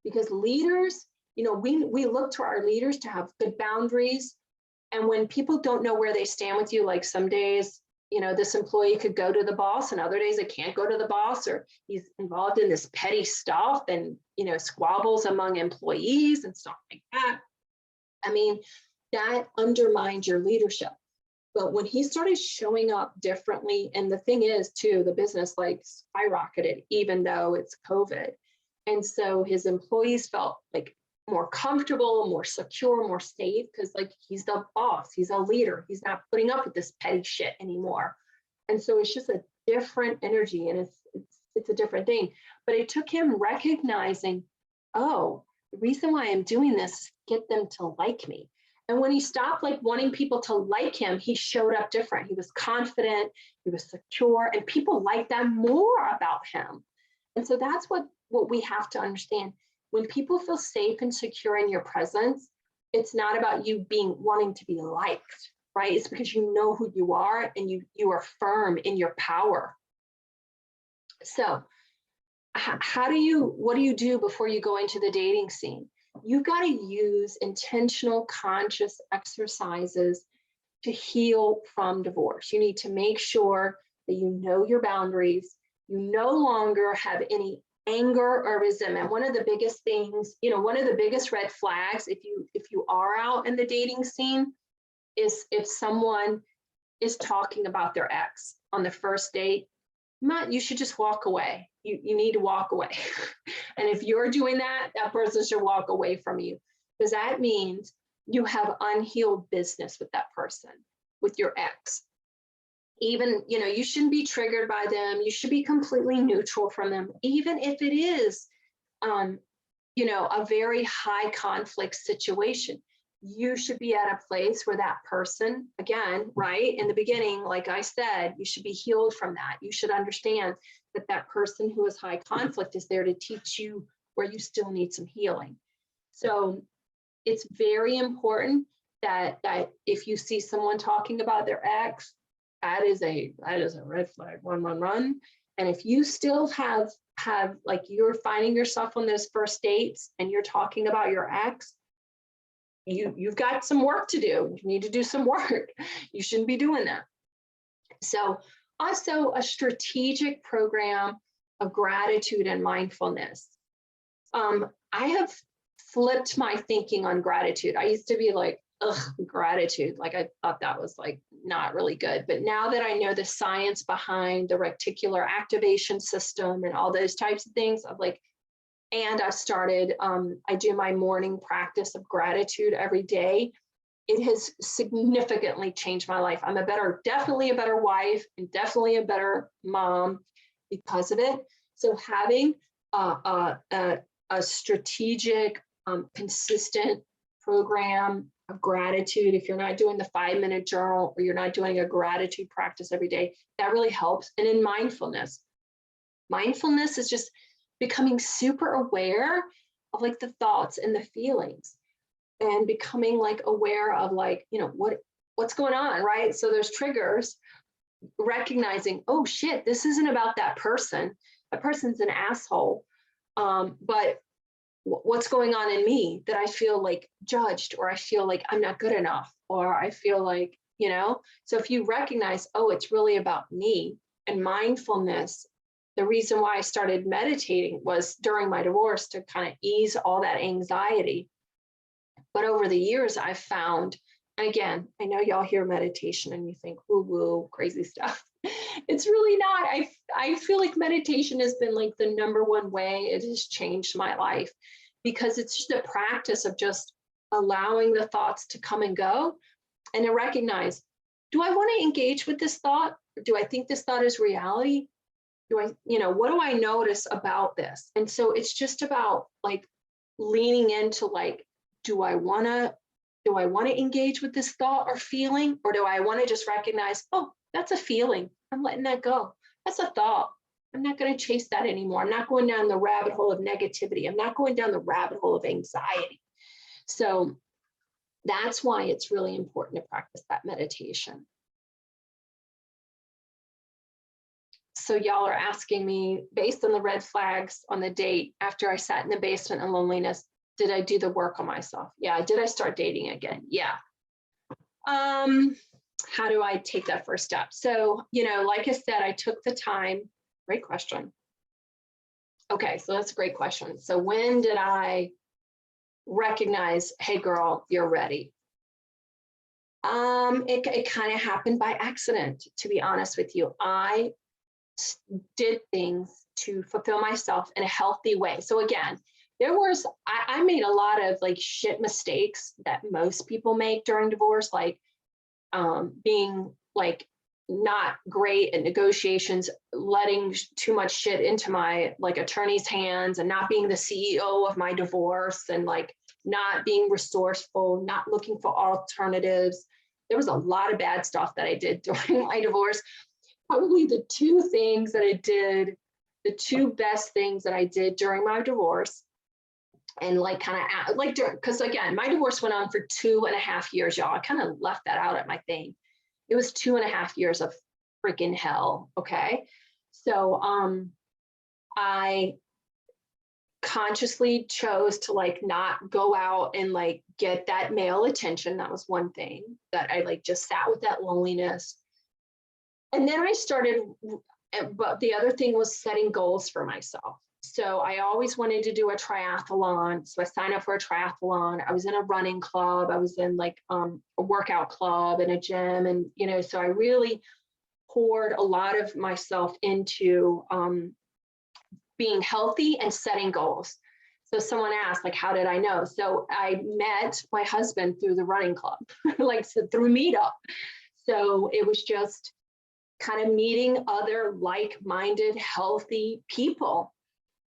Because leaders, we look to our leaders to have good boundaries. And when people don't know where they stand with you, like some days, this employee could go to the boss and other days it can't go to the boss, or he's involved in this petty stuff and, squabbles among employees and stuff like that. I mean, that undermines your leadership. But when he started showing up differently, and the thing is too, the business like skyrocketed, even though it's COVID. And so his employees felt like more comfortable, more secure, more safe, because like he's the boss, he's a leader, he's not putting up with this petty shit anymore. And so it's just a different energy, and it's a different thing. But it took him recognizing, oh, the reason why I'm doing this is to get them to like me. And when he stopped like wanting people to like him, he showed up different. He was confident, he was secure, and people liked that more about him. And so that's what we have to understand. When people feel safe and secure in your presence, it's not about you wanting to be liked, right? It's because you know who you are and you are firm in your power. So what do you do before you go into the dating scene? You've got to use intentional, conscious exercises to heal from divorce. You need to make sure that you know your boundaries. You no longer have any anger or resentment. One of the biggest things, one of the biggest red flags, if you are out in the dating scene, is if someone is talking about their ex on the first date. You should just walk away. You need to walk away. And if you're doing that, that person should walk away from you, because that means you have unhealed business with that person, with your ex. Even, you shouldn't be triggered by them. You should be completely neutral from them, even if it is, a very high conflict situation. You should be at a place where that person, again, right, in the beginning, like I said, you should be healed from that. You should understand that that person who is high conflict is there to teach you where you still need some healing. So it's very important that if you see someone talking about their ex, that is a red flag. Run. And if you still have like you're finding yourself on those first dates and you're talking about your ex, you've got some work to do. You need to do some work. You shouldn't be doing that. So also a strategic program of gratitude and mindfulness. I have flipped my thinking on gratitude. I used to be like, ugh, gratitude. Like I thought that was like not really good. But now that I know the science behind the reticular activation system and all those types of things, I'm like, and I've started, I do my morning practice of gratitude every day. It has significantly changed my life. I'm definitely a better wife and definitely a better mom because of it. So having a strategic, consistent program of gratitude, if you're not doing the 5-minute journal or you're not doing a gratitude practice every day, that really helps. And in mindfulness is just becoming super aware of like the thoughts and the feelings, and becoming like aware of like, what's going on, right? So there's triggers, recognizing, oh shit, this isn't about that person. That person's an asshole. But what's going on in me that I feel like judged, or I feel like I'm not good enough, or I feel like, so if you recognize, oh, it's really about me. And mindfulness, the reason why I started meditating was during my divorce to kind of ease all that anxiety. But over the years, I've found, and again, I know y'all hear meditation and you think woo-woo, crazy stuff. It's really not. I feel like meditation has been like the number one way it has changed my life. because it's just a practice of just allowing the thoughts to come and go, and to recognize, do I want to engage with this thought? Or do I think this thought is reality? Do I, what do I notice about this? And so it's just about like leaning into like, do I want to engage with this thought or feeling? Or do I want to just recognize, oh, that's a feeling. I'm letting that go. That's a thought. I'm not going to chase that anymore. I'm not going down the rabbit hole of negativity. I'm not going down the rabbit hole of anxiety. So that's why it's really important to practice that meditation. So y'all are asking me, based on the red flags on the date, after I sat in the basement in loneliness, did I do the work on myself? Yeah. Did I start dating again? Yeah. How do I take that first step? So, like I said, I took the time. Great question. Okay, so that's a great question. So when did I recognize, hey girl, you're ready? It kind of happened by accident, to be honest with you. I did things to fulfill myself in a healthy way. So again, I made a lot of like shit mistakes that most people make during divorce, like being like not great at negotiations, letting too much shit into my like attorney's hands, and not being the CEO of my divorce, and like not being resourceful, not looking for alternatives. There was a lot of bad stuff that I did during my divorce. Probably the two best things that I did during my divorce, and like kind of like, because again, my divorce went on for 2.5 years, y'all. I kind of left that out at my thing. It was 2.5 years of freaking hell. Okay. So I consciously chose to like not go out and like get that male attention. That was one thing that I like just sat with that loneliness. And then I started, but the other thing was setting goals for myself. So I always wanted to do a triathlon. So I signed up for a triathlon. I was in a running club. I was in like a workout club and a gym. And, so I really poured a lot of myself into being healthy and setting goals. So someone asked, like, how did I know? So I met my husband through the running club, like through Meetup. So it was just kind of meeting other like-minded, healthy people.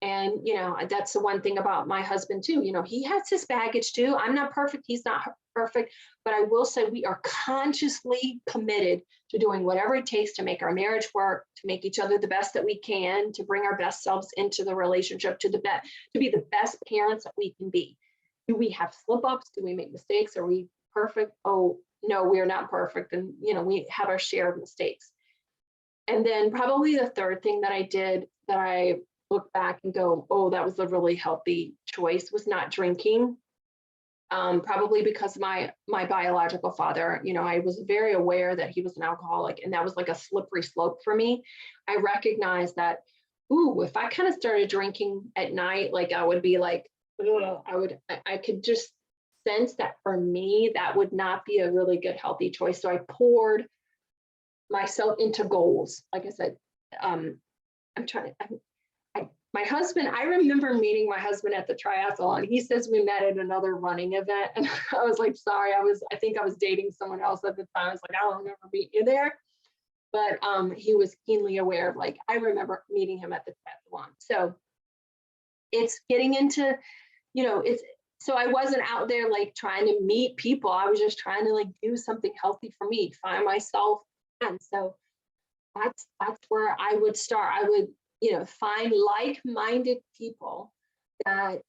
And, that's the one thing about my husband too. He has his baggage too. I'm not perfect. He's not perfect. But I will say we are consciously committed to doing whatever it takes to make our marriage work, to make each other the best that we can, to bring our best selves into the relationship, to be the best parents that we can be. Do we have slip-ups? Do we make mistakes? Are we perfect? Oh, no, we are not perfect. And, we have our share of mistakes. And then probably the third thing that I did that I look back and go, oh, that was a really healthy choice, was not drinking. Probably because my biological father, I was very aware that he was an alcoholic, and that was like a slippery slope for me. I recognized that, if I kind of started drinking at night, like I would be like, I could just sense that for me, that would not be a really good, healthy choice. So I poured myself into goals. Like I said, my husband, I remember meeting my husband at the triathlon. He says we met at another running event. And I was like, sorry, I think I was dating someone else at the time. I was like, I don't remember meeting you there. But he was keenly aware of, like, I remember meeting him at the triathlon. So it's getting into, so I wasn't out there like trying to meet people. I was just trying to like do something healthy for me, find myself. And so that's where I would start. I would, find like-minded people that,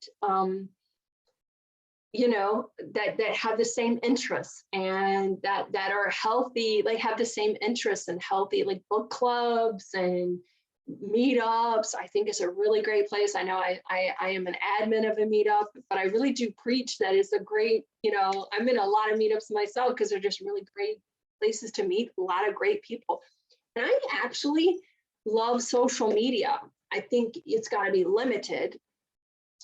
that have the same interests, and that are healthy, like have the same interests and healthy, like book clubs and meetups. I think is a really great place. I know I am an admin of a meetup, but I really do preach that it's a great, I'm in a lot of meetups myself because they're just really great places to meet a lot of great people. And I actually love social media. I think it's got to be limited.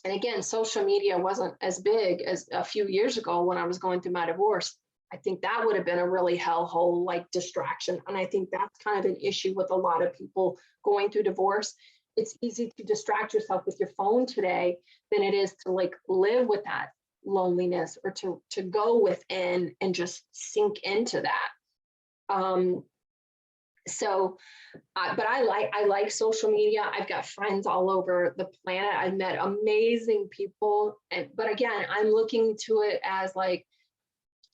And again, social media wasn't as big as a few years ago when I was going through my divorce. I think that would have been a really hellhole like distraction. And I think that's kind of an issue with a lot of people going through divorce, it's easy to distract yourself with your phone today than it is to like live with that loneliness, or to go within and just sink into that. But I like social media. I've got friends all over the planet. I've met amazing people, but again, I'm looking to it as like,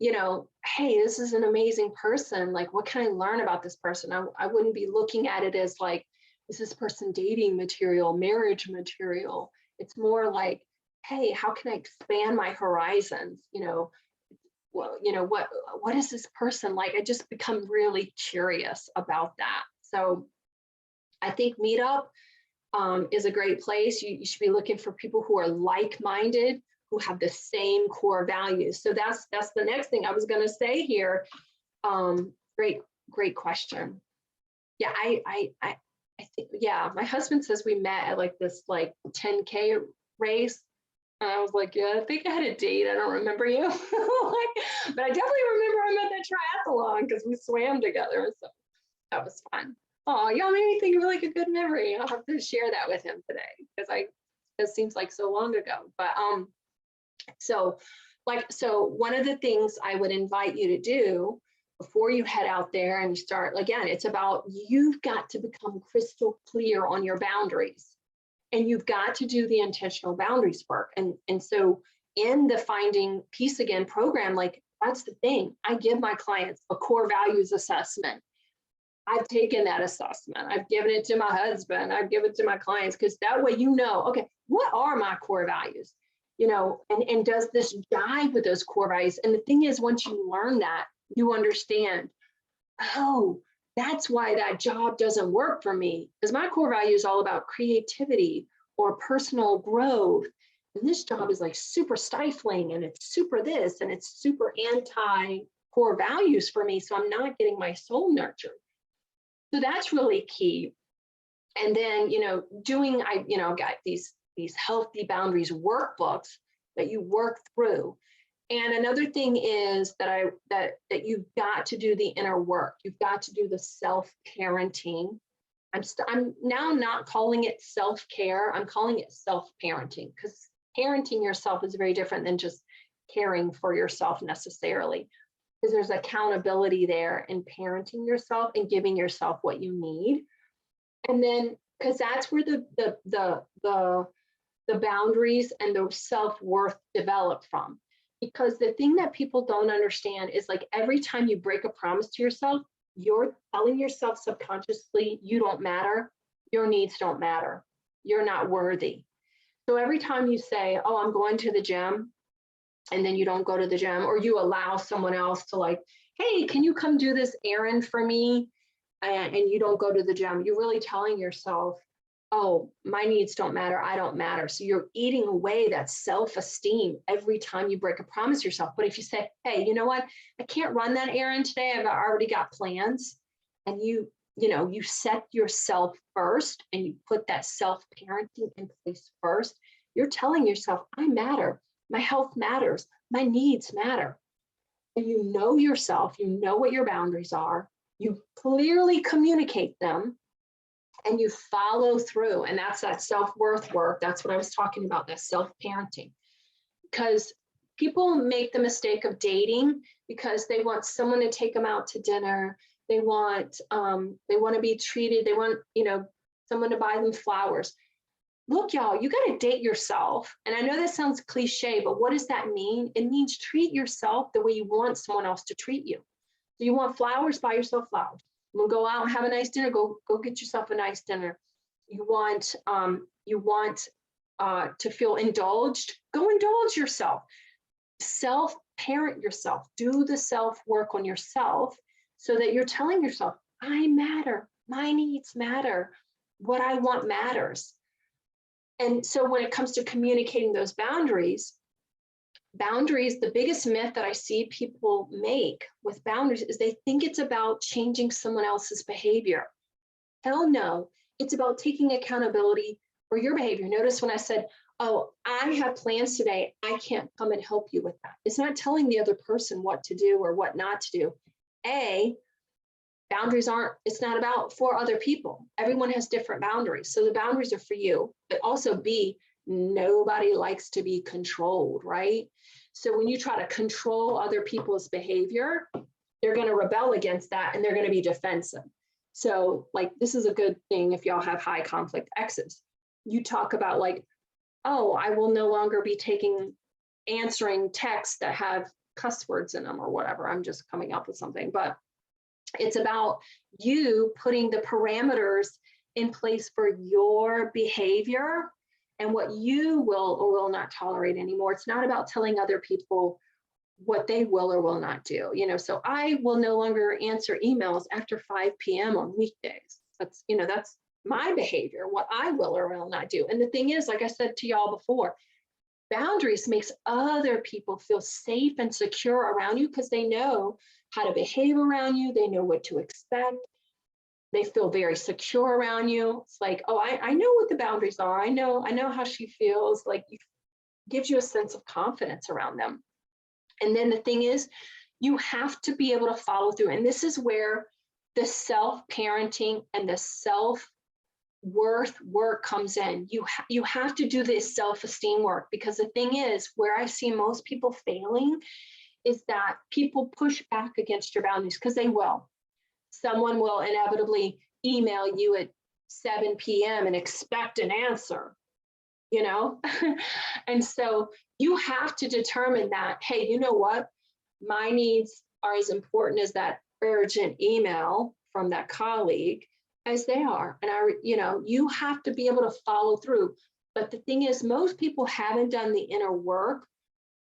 hey, this is an amazing person. Like, what can I learn about this person? I wouldn't be looking at it as like, is this person dating material, marriage material? It's more like, hey, how can I expand my horizons? Well, what is this person like? I just become really curious about that. So I think Meetup is a great place. You should be looking for people who are like-minded, who have the same core values. So that's the next thing I was going to say here. Great question. Yeah, I think, yeah, my husband says we met at like this like 10K race. And I was like, yeah, I think I had a date. I don't remember you. But I definitely remember I met that triathlon because we swam together. So that was fun. Oh, y'all made me think of like a good memory. I'll have to share that with him today because it seems like so long ago. But so one of the things I would invite you to do before you head out there and you start, again, it's about, you've got to become crystal clear on your boundaries. And you've got to do the intentional boundaries work. And so in the Finding Peace Again program, like, that's the thing. I give my clients a core values assessment. I've taken that assessment. I've given it to my husband. I've given it to my clients, because that way, okay, what are my core values? And does this jive with those core values? And the thing is, once you learn that, you understand, oh, that's why that job doesn't work for me, because my core value is all about creativity or personal growth. And this job is like super stifling, and it's super this, and it's super anti core values for me. So I'm not getting my soul nurtured. So that's really key. And then, I've got these healthy boundaries workbooks that you work through. And another thing is that you've got to do the inner work. You've got to do the self-parenting. I'm now not calling it self-care. I'm calling it self-parenting, because parenting yourself is very different than just caring for yourself necessarily, because there's accountability there in parenting yourself and giving yourself what you need. And then, because that's where the boundaries and the self-worth develop from. Because the thing that people don't understand is, like, every time you break a promise to yourself, you're telling yourself subconsciously, you don't matter, your needs don't matter, you're not worthy. So every time you say, oh, I'm going to the gym, and then you don't go to the gym, or you allow someone else to, like, hey, can you come do this errand for me? And you don't go to the gym, you're really telling yourself, oh, my needs don't matter, I don't matter. So you're eating away that self-esteem every time you break a promise to yourself. But if you say, hey, you know what, I can't run that errand today, I've already got plans, and you set yourself first, and you put that self-parenting in place first, you're telling yourself, I matter, my health matters, my needs matter. And you know yourself, you know what your boundaries are, you clearly communicate them, and you follow through. And that's that self-worth work. That's what I was talking about, that self-parenting. Because people make the mistake of dating because they want someone to take them out to dinner. They want to be treated. They want, someone to buy them flowers. Look, y'all, you got to date yourself. And I know that sounds cliche, but what does that mean? It means treat yourself the way you want someone else to treat you. So you want flowers, buy yourself flowers. We'll go out and have a nice dinner. Go get yourself a nice dinner. You want to feel indulged. Go indulge yourself. Self-parent yourself. Do the self-work on yourself so that you're telling yourself, I matter. My needs matter. What I want matters. And so when it comes to communicating those boundaries, the biggest myth that I see people make with boundaries is they think it's about changing someone else's behavior. Hell no, it's about taking accountability for your behavior. Notice when I said, oh, I have plans today, I can't come and help you with that. It's not telling the other person what to do or what not to do. Boundaries aren't, it's not about for other people. Everyone has different boundaries. So the boundaries are for you, but also B, nobody likes to be controlled, right? So when you try to control other people's behavior, they're going to rebel against that and they're going to be defensive. So like, this is a good thing if y'all have high conflict exes. You talk about like, oh, I will no longer be answering texts that have cuss words in them or whatever. I'm just coming up with something, but it's about you putting the parameters in place for your behavior and what you will or will not tolerate anymore. It's not about telling other people what they will or will not do. So I will no longer answer emails after 5 p.m. on weekdays. That's my behavior, what I will or will not do. And the thing is, like I said to y'all before, boundaries makes other people feel safe and secure around you because they know how to behave around you. They know what to expect. They feel very secure around you. It's like, oh, I know what the boundaries are. I know how she feels. Like, it gives you a sense of confidence around them. And then the thing is, you have to be able to follow through. And this is where the self-parenting and the self-worth work comes in. You have to do this self-esteem work, because the thing is, where I see most people failing is that people push back against your boundaries, because they will. Someone will inevitably email you at 7 p.m. and expect an answer, And so you have to determine that, hey, you know what? My needs are as important as that urgent email from that colleague as they are. And you have to be able to follow through. But the thing is, most people haven't done the inner work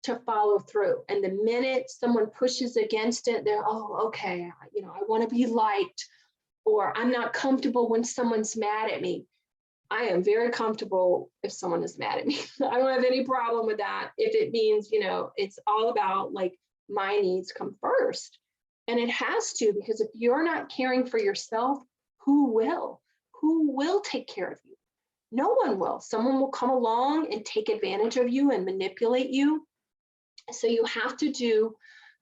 to follow through. And the minute someone pushes against it, they're, oh, okay, I want to be liked, or I'm not comfortable when someone's mad at me. I am very comfortable if someone is mad at me. I don't have any problem with that. If it means, it's all about like my needs come first. And it has to, because if you're not caring for yourself, who will? Who will take care of you? No one will. Someone will come along and take advantage of you and manipulate you. So you have to do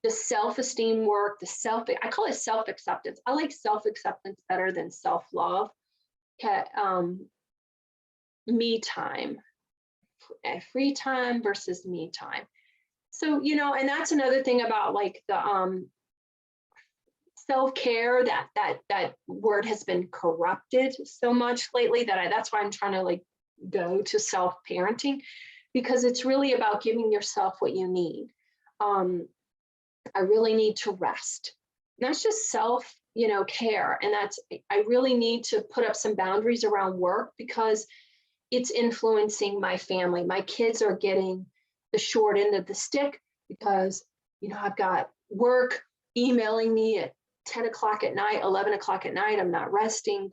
the self-esteem work, I call it self-acceptance. I like self-acceptance better than self-love. Me time, free time versus me time. So, and that's another thing about like the self-care, that word has been corrupted so much lately that's why I'm trying to like go to self-parenting, because it's really about giving yourself what you need. I really need to rest. And that's just self, care. And I really need to put up some boundaries around work, because it's influencing my family. My kids are getting the short end of the stick because, I've got work emailing me at 10 o'clock at night, 11 o'clock at night. I'm not resting,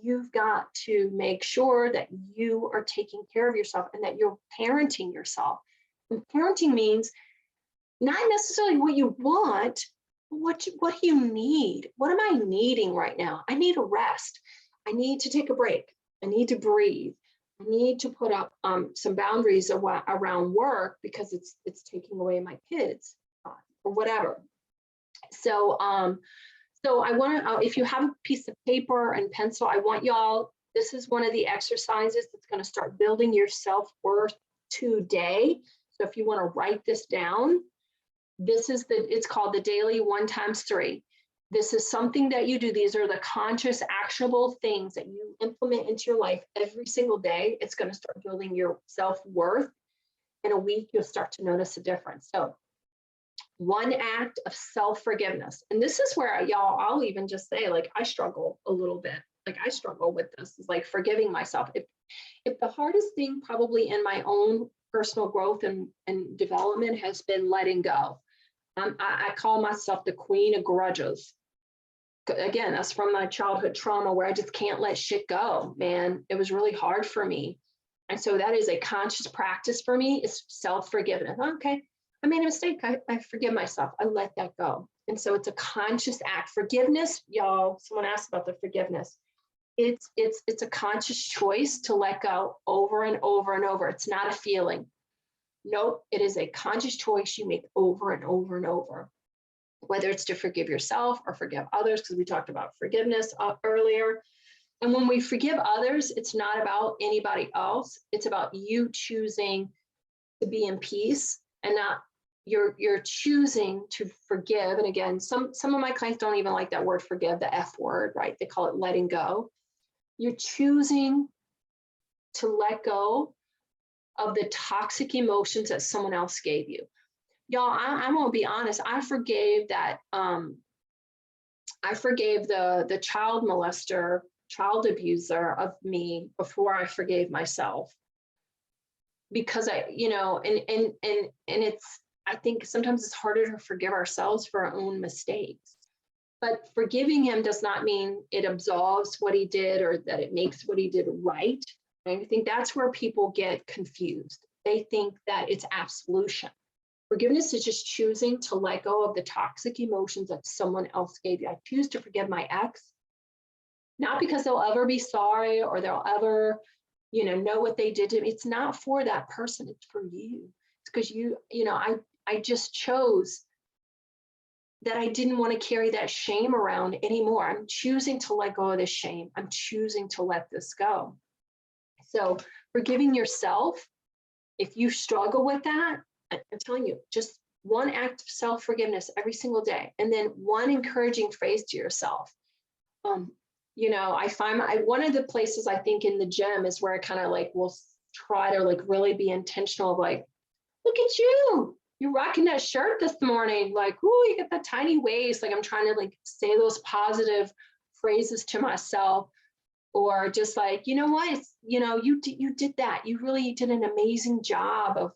You've got to make sure that you are taking care of yourself and that you're parenting yourself. And parenting means not necessarily what you want, but what do you need? What am I needing right now? I need a rest. I need to take a break. I need to breathe. I need to put up some boundaries around work, because it's taking away my kids or whatever. So so I want to, if you have a piece of paper and pencil, I want y'all, this is one of the exercises that's going to start building your self-worth today. So if you want to write this down, it's called the daily 1 times 3. This is something that you do. These are the conscious, actionable things that you implement into your life every single day. It's going to start building your self-worth. In a week, you'll start to notice a difference. So 1 act of self-forgiveness. And this is where I'll even just say, like, I struggle a little bit. Like, I struggle with this, is like forgiving myself. If the hardest thing probably in my own personal growth and development has been letting go. I call myself the queen of grudges. Again, that's from my childhood trauma, where I just can't let shit go, man. It was really hard for me. And so that is a conscious practice for me, is self-forgiveness. Okay, I made a mistake. I forgive myself. I let that go. And so it's a conscious act. Forgiveness, y'all, someone asked about the forgiveness. It's a conscious choice to let go over and over and over. It's not a feeling. Nope, it is a conscious choice you make over and over and over. whether it's to forgive yourself or forgive others, because we talked about forgiveness earlier. And when we forgive others, it's not about anybody else. It's about you choosing to be in peace, and not you're choosing to forgive. And again, some of my clients don't even like that word forgive, the F word, right? They call it letting go. You're choosing to let go of the toxic emotions that someone else gave you. Y'all, I'm gonna be honest. I forgave that. I forgave the child molester, child abuser of me before I forgave myself, because and it's. I think sometimes it's harder to forgive ourselves for our own mistakes. But forgiving him does not mean it absolves what he did or that it makes what he did right. And I think that's where people get confused. They think that it's absolution. Forgiveness is just choosing to let go of the toxic emotions that someone else gave you. I choose to forgive my ex, not because they'll ever be sorry or they'll ever, know what they did to me. It's not for that person, it's for you. It's because I just chose that I didn't want to carry that shame around anymore. I'm choosing to let go of this shame. I'm choosing to let this go. So forgiving yourself, if you struggle with that, I'm telling you, just one act of self-forgiveness every single day, and then one encouraging phrase to yourself. I find one of the places I think in the gym is where I kind of will try to really be intentional of look at you. You're rocking that shirt this morning. Ooh, you got that tiny waist. I'm trying to say those positive phrases to myself, or just you know what, you did that. You really did an amazing job of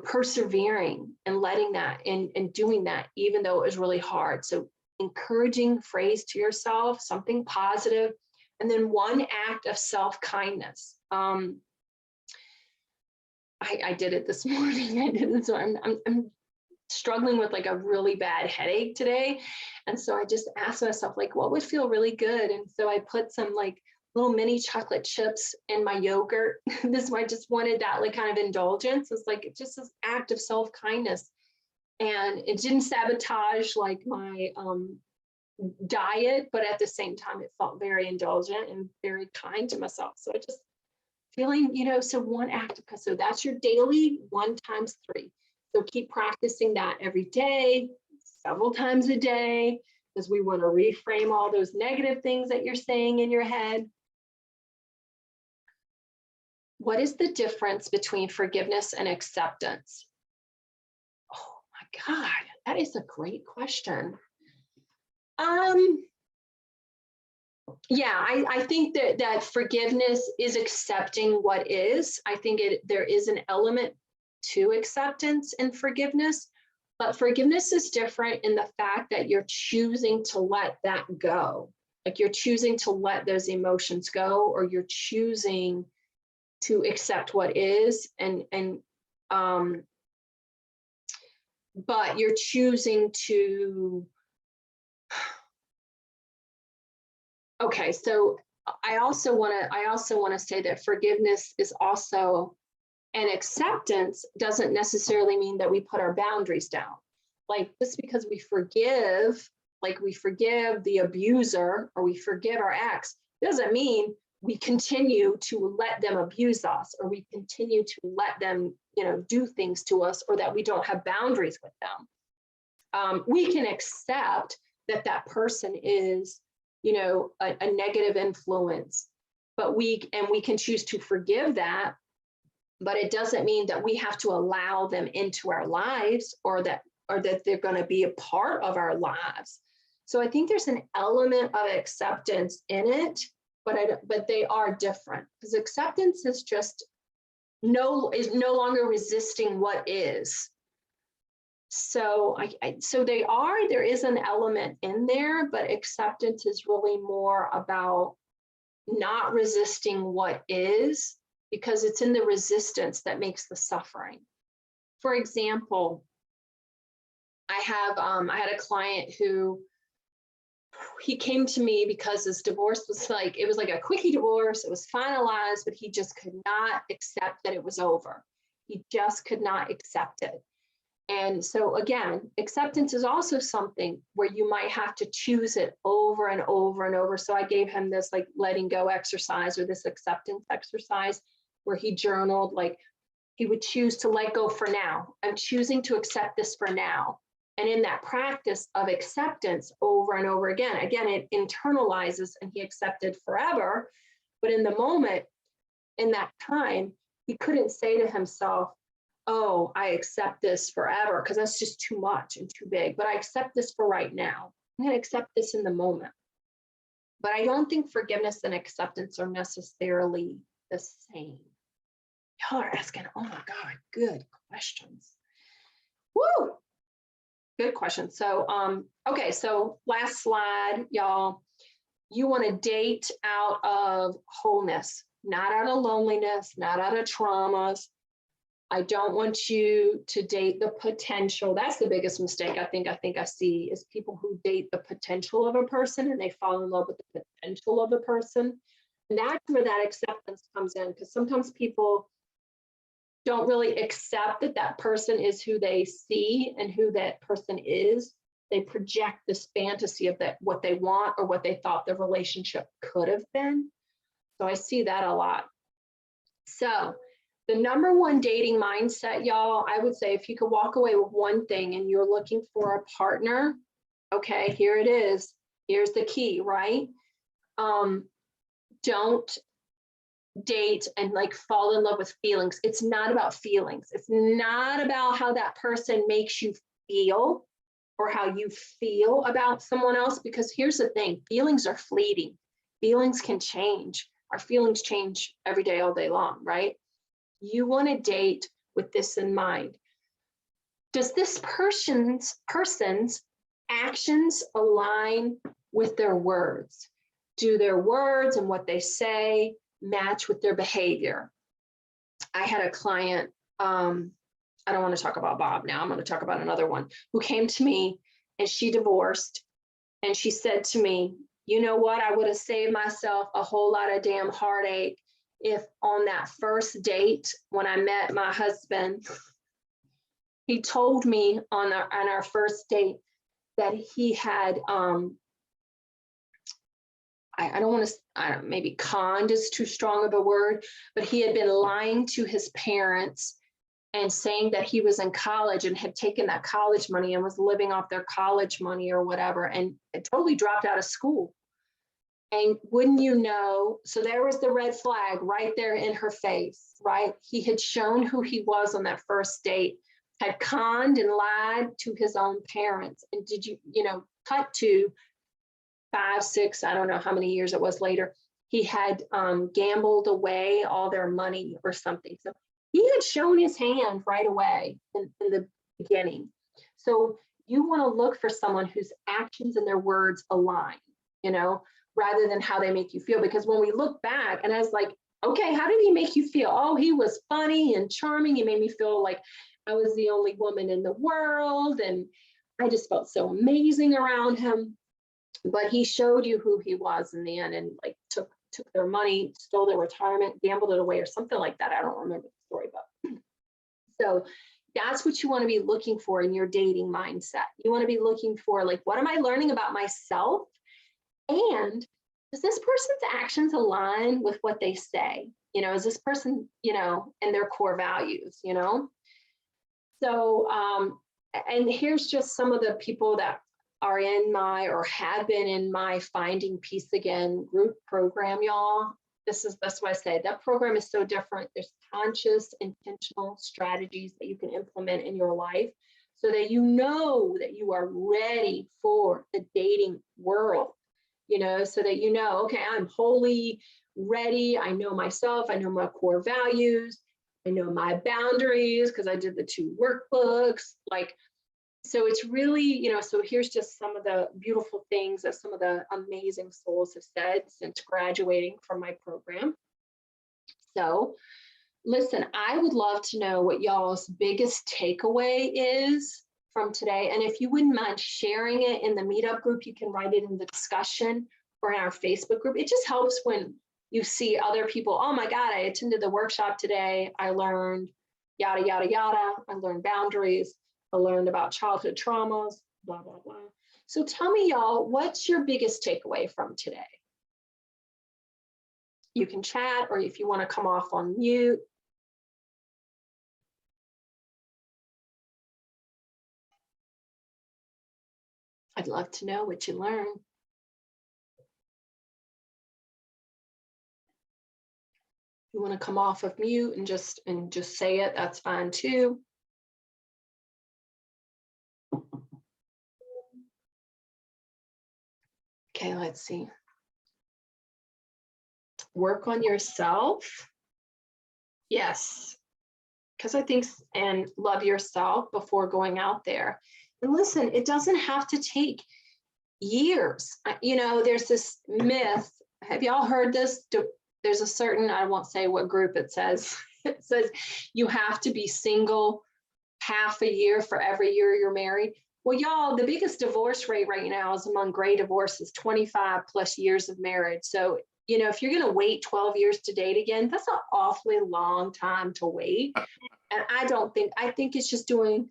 persevering and letting that and doing that, even though it was really hard. So encouraging phrase to yourself, something positive, and then one act of self-kindness. I did it this morning. I did it. So I'm struggling with a really bad headache today. And so I just asked myself, what would feel really good? And so I put some little mini chocolate chips in my yogurt. This one, I just wanted that kind of indulgence. It's just this act of self-kindness. And it didn't sabotage my diet, but at the same time, it felt very indulgent and very kind to myself. So I just feeling, so one act of, so that's your daily 1 times 3. So keep practicing that every day, several times a day, because we want to reframe all those negative things that you're saying in your head. What is the difference between forgiveness and acceptance? Oh my God, that is a great question. Yeah, I think that forgiveness is accepting what is. I think there is an element to acceptance and forgiveness, but forgiveness is different in the fact that you're choosing to let that go. You're choosing to let those emotions go, or you're choosing to accept what is, but you're choosing to. Okay, so I also want to say that forgiveness is also, and acceptance doesn't necessarily mean that we put our boundaries down. Just because we forgive the abuser or we forgive our ex, doesn't mean we continue to let them abuse us, or we continue to let them, do things to us, or that we don't have boundaries with them. We can accept that person is, a negative influence, but we can choose to forgive that, but it doesn't mean that we have to allow them into our lives, or that they're going to be a part of our lives. So I think there's an element of acceptance in it, but they are different, because acceptance is just no longer resisting what is. So there is an element in there, but acceptance is really more about not resisting what is, because it's in the resistance that makes the suffering. For example, I had a client who, he came to me because his divorce was it was a quickie divorce. It was finalized, but he just could not accept that it was over. He just could not accept it. And so again, acceptance is also something where you might have to choose it over and over and over. So I gave him this like letting go exercise, or this acceptance exercise, where he journaled, like he would choose to let go for now. I'm choosing to accept this for now. And in that practice of acceptance over and over again, it internalizes, and he accepted forever. But in the moment, in that time, he couldn't say to himself, oh, I accept this forever, because that's just too much and too big. But I accept this for right now. I'm going to accept this in the moment. But I don't think forgiveness and acceptance are necessarily the same. Y'all are asking, oh my God, good questions. Woo! Good question. So, okay, so last slide, y'all. You want to date out of wholeness, not out of loneliness, not out of traumas. I don't want you to date the potential. That's the biggest mistake I think I see, is people who date the potential of a person and they fall in love with the potential of a person. And that's where that acceptance comes in, because sometimes people don't really accept that that person is who they see and who that person is. They project this fantasy of that, what they want or what they thought the relationship could have been. So I see that a lot. So the number one dating mindset, y'all, I would say, if you could walk away with one thing and you're looking for a partner, okay, here it is. Here's the key, right? Don't date and like fall in love with feelings. It's not about feelings. It's not about how that person makes you feel or how you feel about someone else, because here's the thing, feelings are fleeting. Feelings can change. Our feelings change every day, all day long, right? You want to date with this in mind. Does this person's actions align with their words? Do their words and what they say match with their behavior? I had a client, I don't want to talk about Bob now, I'm going to talk about another one, who came to me and she divorced. And she said to me, you know what, I would have saved myself a whole lot of damn heartache if on that first date, when I met my husband, he told me on our first date that he had, I don't want to, maybe conned is too strong of a word, but he had been lying to his parents and saying that he was in college and had taken that college money and was living off their college money or whatever, and totally dropped out of school. And wouldn't you know, so there was the red flag right there in her face, right? He had shown who he was on that first date, had conned and lied to his own parents. And did you cut to 5, 6, I don't know how many years it was later, he had gambled away all their money or something. So he had shown his hand right away in the beginning. So you want to look for someone whose actions and their words align, rather than how they make you feel. Because when we look back, and I was like, okay, how did he make you feel? Oh, he was funny and charming. He made me feel like I was the only woman in the world. And I just felt so amazing around him. But he showed you who he was in the end, and like took their money, stole their retirement, gambled it away or something like that. I don't remember the story, but so that's what you want to be looking for in your dating mindset. You want to be looking for, like, what am I learning about myself? And does this person's actions align with what they say? Is this person, and their core values, So, and here's just some of the people that are in my, or have been in my Finding Peace Again group program, y'all. That's why I say that program is so different. There's conscious, intentional strategies that you can implement in your life so that you know that you are ready for the dating world, so that okay, I'm wholly ready. I know myself. I know my core values. I know my boundaries because I did the 2 workbooks. So it's really, so here's just some of the beautiful things that some of the amazing souls have said since graduating from my program. So listen, I would love to know what y'all's biggest takeaway is from today. And if you wouldn't mind sharing it in the meetup group, you can write it in the discussion or in our Facebook group. It just helps when you see other people, oh my God, I attended the workshop today. I learned yada, yada, yada. I learned boundaries. I learned about childhood traumas, blah, blah, blah. So tell me, y'all, what's your biggest takeaway from today? You can chat, or if you want to come off on mute. I'd love to know what you learned. If you want to come off of mute and just say it, that's fine too. Okay, let's see. Work on yourself. Yes, because I think, and love yourself before going out there. And listen, it doesn't have to take years. You know, there's this myth. Have y'all heard this? There's a certain, I won't say what group it says. It says you have to be single half a year for every year you're married. Well, y'all, the biggest divorce rate right now is among gray divorces, 25 plus years of marriage. So, you know, if you're going to wait 12 years to date again, that's an awfully long time to wait. And I think it's just doing,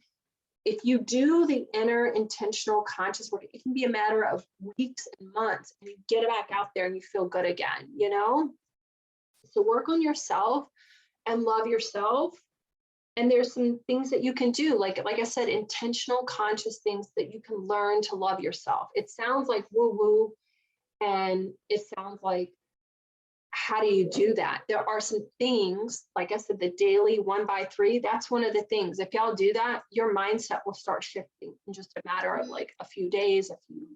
if you do the inner intentional conscious work, it can be a matter of weeks and months, and you get it back out there and you feel good again, you know? So work on yourself and love yourself. And there's some things that you can do, like I said, intentional conscious things that you can learn to love yourself. It sounds like woo-woo, and it sounds like, how do you do that? There are some things, like I said, the daily 1 by 3, that's one of the things. If y'all do that, your mindset will start shifting in just a matter of like a few days, a few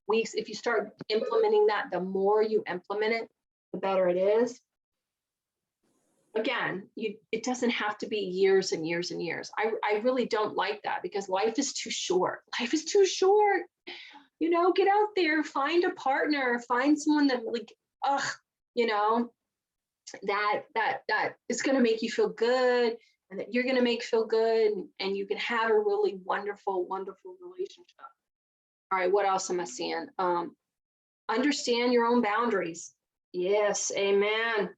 weeks. If you start implementing that, the more you implement it, the better it is. Again, it doesn't have to be years and years and years. I really don't like that, because life is too short. Life is too short. You know, get out there, find a partner, find someone that like, you know, that is going to make you feel good, and that you're going to make feel good, and you can have a really wonderful, wonderful relationship. All right, what else am I seeing? Understand your own boundaries. Yes, amen.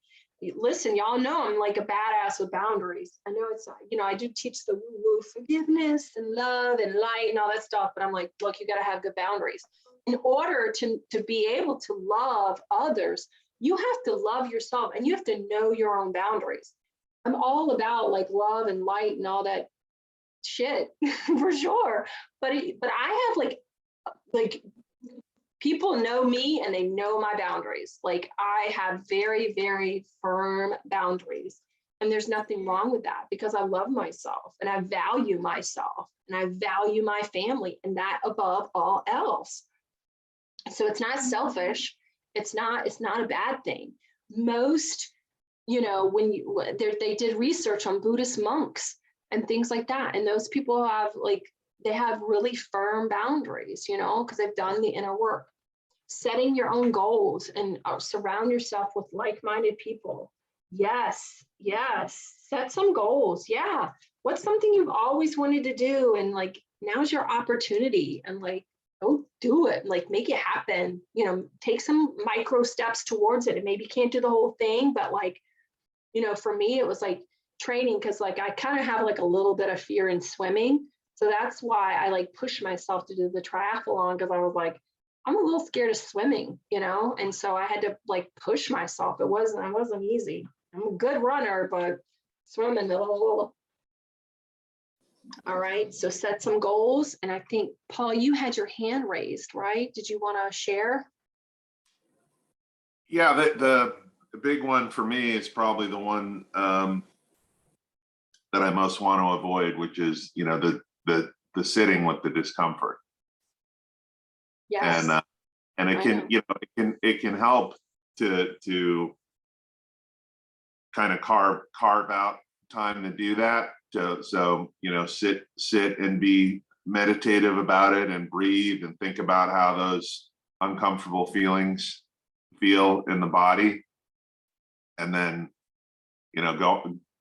Listen, y'all know I'm like a badass with boundaries. I know it's, you know, I do teach the woo-woo forgiveness and love and light and all that stuff, but I'm like, look, you got to have good boundaries. In order to be able to love others, you have to love yourself, and you have to know your own boundaries. I'm all about like love and light and all that shit for sure. But I have like people know me and they know my boundaries. Like I have very, very firm boundaries, and there's nothing wrong with that, because I love myself and I value myself and I value my family, and that above all else. So it's not selfish. It's not a bad thing. Most, you know, they did research on Buddhist monks and things like that, and those people have they have really firm boundaries, you know, because they've done the inner work. Setting your own goals and surround yourself with like-minded people. Yes, set some goals. Yeah, what's something you've always wanted to do, and like now's your opportunity, and like go do it, like make it happen, you know, take some micro steps towards it. And maybe you can't do the whole thing, but like, you know, for me it was like training, because like I kind of have like a little bit of fear in swimming, so that's why I like push myself to do the triathlon, because I was like, I'm a little scared of swimming, you know, and so I had to like push myself. It wasn't easy. I'm a good runner, but swimming a little. All right, so set some goals. And I think, Paul, you had your hand raised, right? Did you want to share? Yeah, the big one for me is probably the one that I most want to avoid, which is, you know, the sitting with the discomfort. Yes. And it can, you know, it can help to kind of carve out time to do that. So, you know, sit and be meditative about it, and breathe and think about how those uncomfortable feelings feel in the body, and then, you know,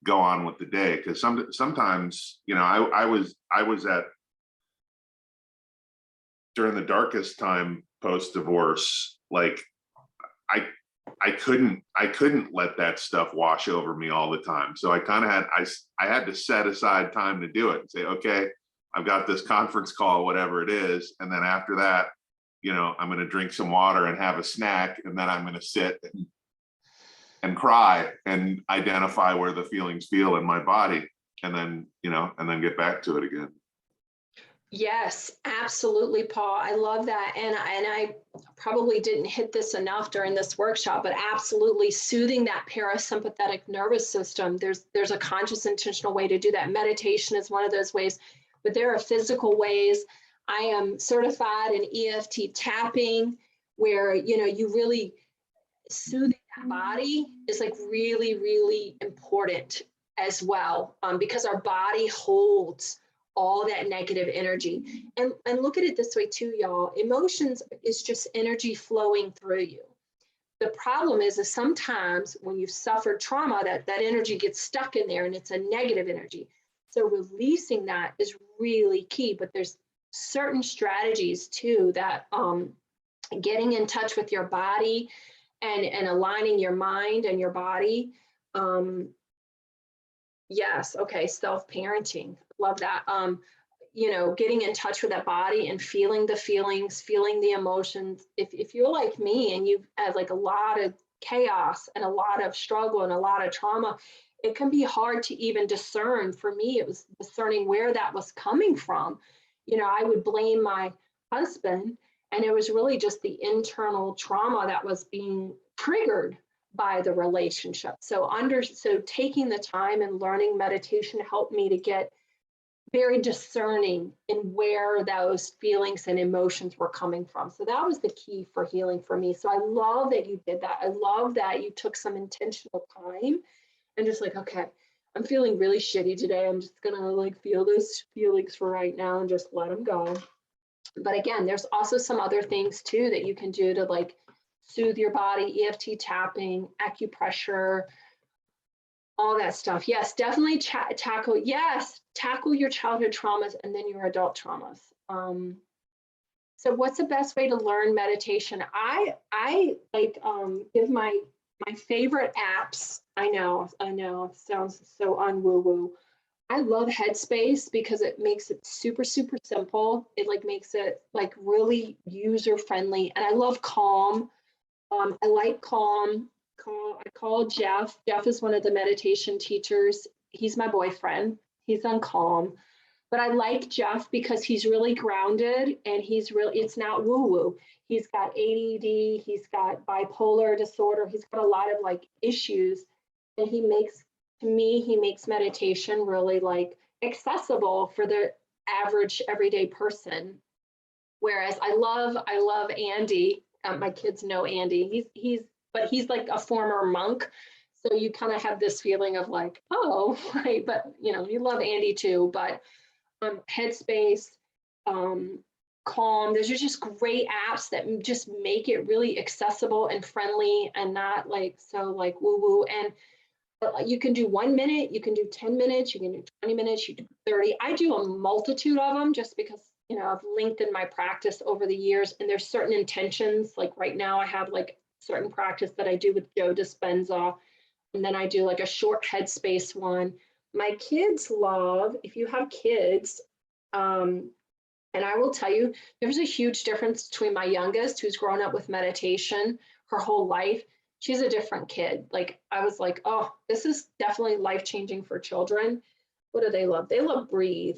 go on with the day. Because sometimes, you know, I was at, during the darkest time post divorce, like I couldn't let that stuff wash over me all the time. So I kind of had to set aside time to do it and say, okay, I've got this conference call, whatever it is. And then after that, I'm going to drink some water and have a snack. And then I'm going to sit and cry and identify where the feelings feel in my body. And then, and then get back to it again. Yes, absolutely, Paul. I love that. And I probably didn't hit this enough during this workshop, but absolutely soothing that parasympathetic nervous system. There's a conscious, intentional way to do that. Meditation is one of those ways, but there are physical ways. I am certified in EFT tapping, where, you really soothing that body is like really, really important as well, because our body holds all that negative energy. And look at it this way too, y'all. Emotions is just energy flowing through you. The problem is sometimes when you've suffered trauma, that energy gets stuck in there and it's a negative energy. So releasing that is really key, but there's certain strategies too that getting in touch with your body and aligning your mind and your body. Yes, okay, self-parenting. Love that. Getting in touch with that body and feeling the feelings, feeling the emotions. If you're like me and you've had like a lot of chaos and a lot of struggle and a lot of trauma, it can be hard to even discern. For me, it was discerning where that was coming from. I would blame my husband, and it was really just the internal trauma that was being triggered by the relationship. So taking the time and learning meditation helped me to get very discerning in where those feelings and emotions were coming from. So that was the key for healing for me. So I love that you did that. I love that you took some intentional time and just like, okay, I'm feeling really shitty today. I'm just gonna like feel those feelings for right now and just let them go. But again, there's also some other things too that you can do to like soothe your body: EFT tapping, acupressure, all that stuff. Yes, definitely tackle your childhood traumas and then your adult traumas. So what's the best way to learn meditation? I like give my favorite apps. I know it sounds so unwoo-woo. I love Headspace because it makes it super, super simple. It like makes it like really user friendly. And I love Calm. I like Calm. I call Jeff. Jeff is one of the meditation teachers. He's my boyfriend. He's on Calm. But I like Jeff because he's really grounded and it's not woo-woo. He's got ADD, he's got bipolar disorder, he's got a lot of like issues. And he makes meditation really like accessible for the average everyday person. Whereas I love Andy. My kids know Andy. But he's like a former monk. So you kind of have this feeling of like, oh, right. But you love Andy too. But Headspace, Calm, those are just great apps that just make it really accessible and friendly and not like so like woo-woo. And you can do 1 minute, you can do 10 minutes, you can do 20 minutes, you do 30. I do a multitude of them just because I've lengthened my practice over the years, and there's certain intentions. Like right now I have like certain practice that I do with Joe Dispenza, and then I do like a short Headspace one. My kids love, if you have kids, and I will tell you, there's a huge difference between my youngest, who's grown up with meditation her whole life. She's a different kid. Like I was like, oh, this is definitely life-changing for children. What do they love? They love Breathe.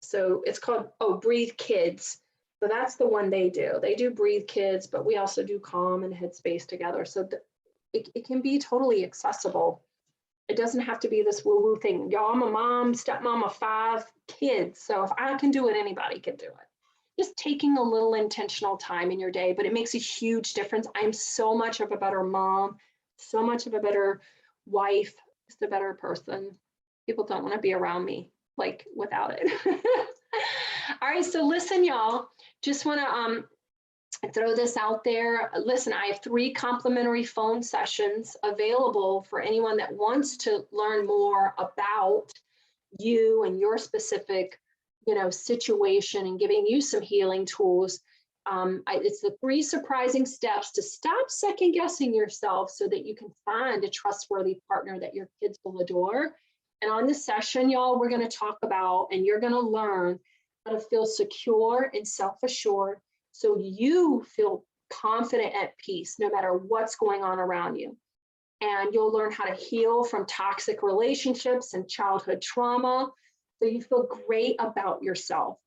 So it's called, Breathe Kids. So that's the one they do. They do Breathe Kids, but we also do Calm and Headspace together. So it can be totally accessible. It doesn't have to be this woo-woo thing. Y'all, I'm a mom, stepmom of 5 kids. So if I can do it, anybody can do it. Just taking a little intentional time in your day, but it makes a huge difference. I'm so much of a better mom, so much of a better wife, just a better person. People don't want to be around me like without it. All right, so listen, y'all, just want to throw this out there. Listen, I have 3 complimentary phone sessions available for anyone that wants to learn more about you and your specific situation, and giving you some healing tools. It's the 3 surprising steps to stop second guessing yourself so that you can find a trustworthy partner that your kids will adore. And on this session, y'all, we're going to talk about, and you're going to learn how to feel secure and self-assured so you feel confident at peace no matter what's going on around you. And you'll learn how to heal from toxic relationships and childhood trauma so you feel great about yourself.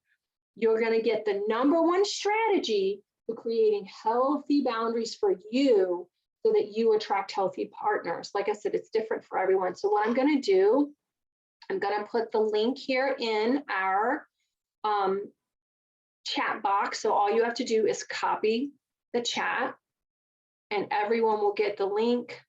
You're going to get the #1 strategy for creating healthy boundaries for you so that you attract healthy partners. Like I said, it's different for everyone. So what I'm going to do, I'm going to put the link here in our chat box. So all you have to do is copy the chat and everyone will get the link.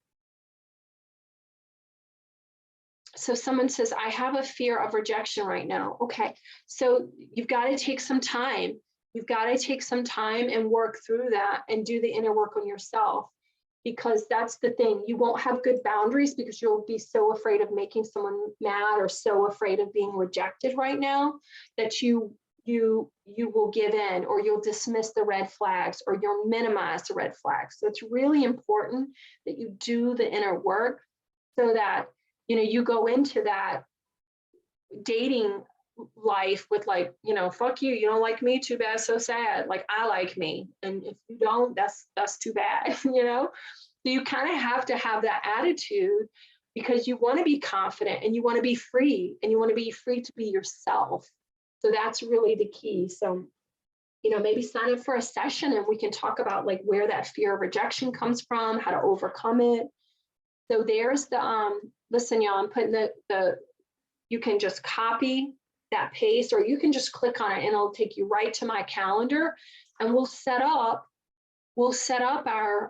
So someone says, I have a fear of rejection right now. Okay, so you've got to take some time. You've got to take some time and work through that and do the inner work on yourself, because that's the thing. You won't have good boundaries because you'll be so afraid of making someone mad or so afraid of being rejected right now that you will give in, or you'll dismiss the red flags, or you'll minimize the red flags. So it's really important that you do the inner work so that you go into that dating life with like, fuck you, you don't like me, too bad, so sad. Like, I like me, and if you don't, that's too bad. So you kind of have to have that attitude because you want to be confident and you want to be free, and you want to be free to be yourself. So that's really the key. So maybe sign up for a session and we can talk about like where that fear of rejection comes from, how to overcome it. So there's the listen, y'all, I'm putting you can just copy that paste, or you can just click on it and it'll take you right to my calendar, and we'll set up our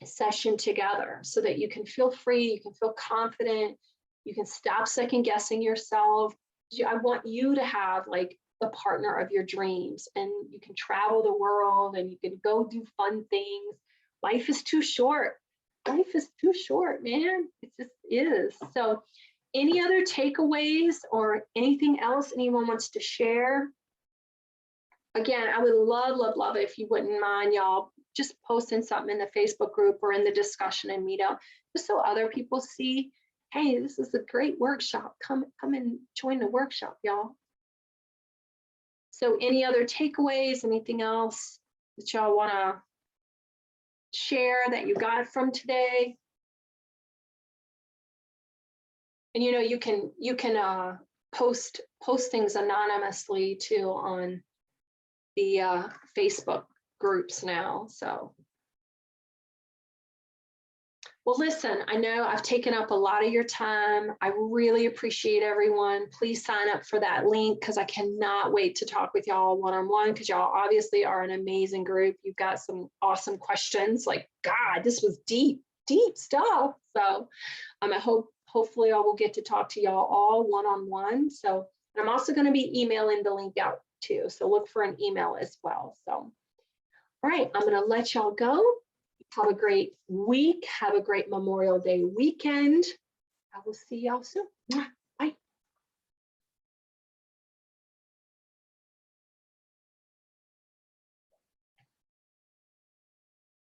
session together so that you can feel free, you can feel confident, you can stop second guessing yourself. I want you to have like the partner of your dreams, and you can travel the world and you can go do fun things. Life is too short. Life is too short, man. It just is. So any other takeaways or anything else anyone wants to share? Again, I would love it if you wouldn't mind, y'all, just posting something in the Facebook group or in the discussion and meetup, just so other people see, hey, this is a great workshop. Come and join the workshop, y'all. So any other takeaways, anything else that y'all want to share that you got from today? And you can post things anonymously too on the Facebook groups now. So, well, listen, I know I've taken up a lot of your time. I really appreciate everyone. Please sign up for that link because I cannot wait to talk with y'all one-on-one, because y'all obviously are an amazing group. You've got some awesome questions. Like, God, this was deep stuff. So hopefully I will get to talk to y'all all one-on-one. So I'm also going to be emailing the link out too. So look for an email as well. So, all right, I'm going to let y'all go. Have a great week. Have a great Memorial Day weekend. I will see y'all soon.